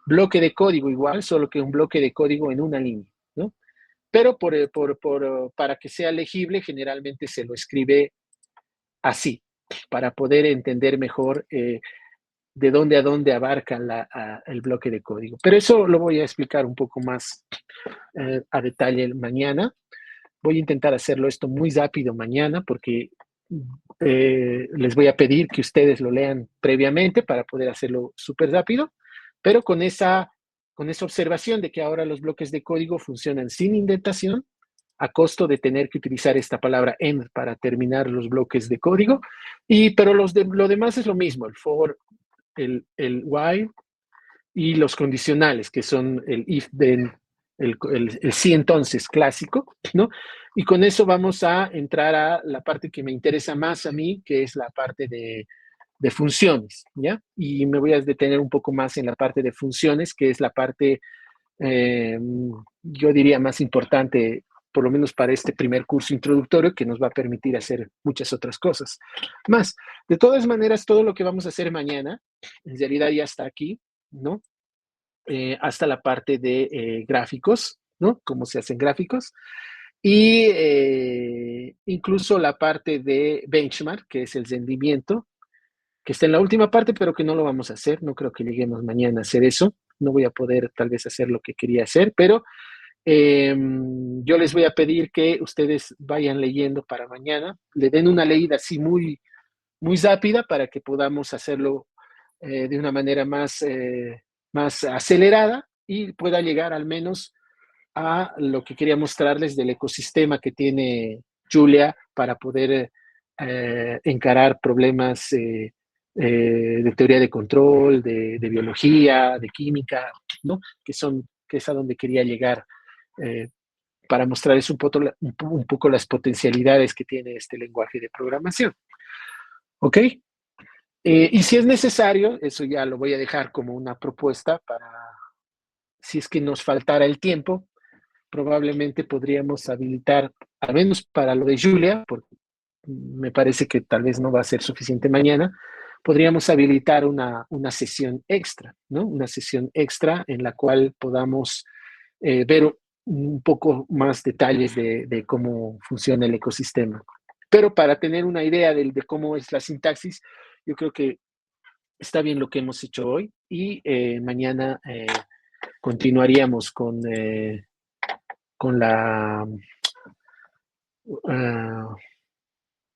bloque de código igual, solo que un bloque de código en una línea, ¿no? Pero para que sea legible, generalmente se lo escribe así, para poder entender mejor de dónde a dónde abarca el bloque de código. Pero eso lo voy a explicar un poco más a detalle mañana. Voy a intentar hacerlo esto muy rápido mañana porque les voy a pedir que ustedes lo lean previamente para poder hacerlo súper rápido, pero con esa observación de que ahora los bloques de código funcionan sin indentación, a costo de tener que utilizar esta palabra end para terminar los bloques de código, pero lo demás es lo mismo, el for, el while y los condicionales, que son el if, then, el sí entonces clásico, ¿no? Y con eso vamos a entrar a la parte que me interesa más a mí, que es la parte de funciones, ¿ya? Y me voy a detener un poco más en la parte de funciones, que es la parte, yo diría, más importante, por lo menos para este primer curso introductorio, que nos va a permitir hacer muchas otras cosas más. De todas maneras, todo lo que vamos a hacer mañana, en realidad ya está aquí, ¿no? Hasta la parte de gráficos, ¿no? Cómo se hacen gráficos. Y incluso la parte de benchmark, que es el rendimiento, que está en la última parte, pero que no lo vamos a hacer. No creo que lleguemos mañana a hacer eso. No voy a poder tal vez hacer lo que quería hacer, pero yo les voy a pedir que ustedes vayan leyendo para mañana, le den una leída así muy, muy rápida para que podamos hacerlo de una manera más acelerada y pueda llegar al menos a lo que quería mostrarles del ecosistema que tiene Julia para poder encarar problemas de teoría de control, de biología, de química, ¿no? Que es a donde quería llegar eh, para mostrarles un poco las potencialidades que tiene este lenguaje de programación. ¿Ok? Y si es necesario, eso ya lo voy a dejar como una propuesta para, si es que nos faltara el tiempo, probablemente podríamos habilitar, al menos para lo de Julia, porque me parece que tal vez no va a ser suficiente mañana, podríamos habilitar una sesión extra, ¿no? Una sesión extra en la cual podamos ver un poco más detalles de cómo funciona el ecosistema. Pero para tener una idea de cómo es la sintaxis, yo creo que está bien lo que hemos hecho hoy y mañana continuaríamos con la uh,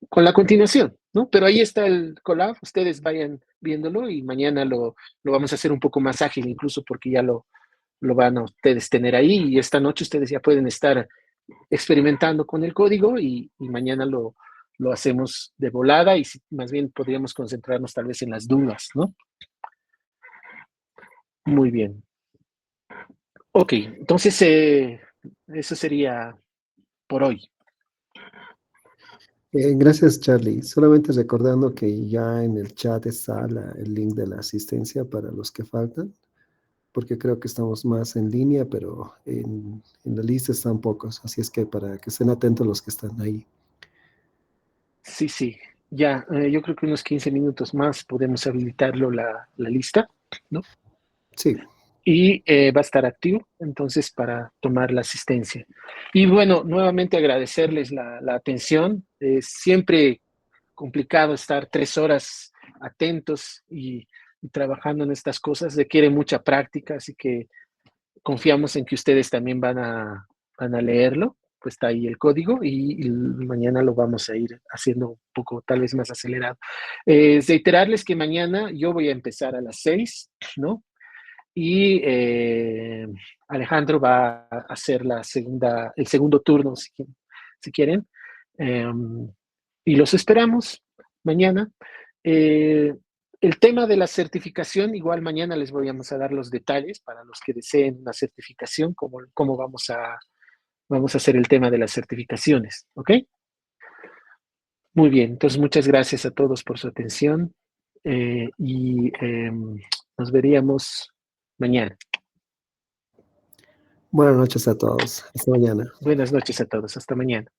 con la continuación, ¿no? Pero ahí está el collab, ustedes vayan viéndolo y mañana lo vamos a hacer un poco más ágil, incluso porque ya lo van a ustedes tener ahí y esta noche ustedes ya pueden estar experimentando con el código y mañana lo hacemos de volada y más bien podríamos concentrarnos tal vez en las dudas, ¿no? Muy bien. Ok, entonces eso sería por hoy. Gracias, Charlie. Solamente recordando que ya en el chat está el link de la asistencia para los que faltan, porque creo que estamos más en línea, pero en la lista están pocos, así es que para que estén atentos los que están ahí. Sí, sí, ya, yo creo que unos 15 minutos más podemos habilitarlo la lista, ¿no? Sí. Y va a estar activo, entonces, para tomar la asistencia. Y bueno, nuevamente agradecerles la atención. Es siempre complicado estar 3 horas atentos y trabajando en estas cosas. Requiere mucha práctica, así que confiamos en que ustedes también van a leerlo. Pues está ahí el código y mañana lo vamos a ir haciendo un poco, tal vez más acelerado. Reiterarles que mañana yo voy a empezar a las 6, ¿no? Y Alejandro va a hacer el segundo turno, si quieren. Y los esperamos mañana. El tema de la certificación, igual mañana les vamos a dar los detalles para los que deseen una certificación, cómo vamos a hacer el tema de las certificaciones, ¿ok? Muy bien, entonces muchas gracias a todos por su atención y nos veríamos mañana. Buenas noches a todos. Hasta mañana. Buenas noches a todos, hasta mañana.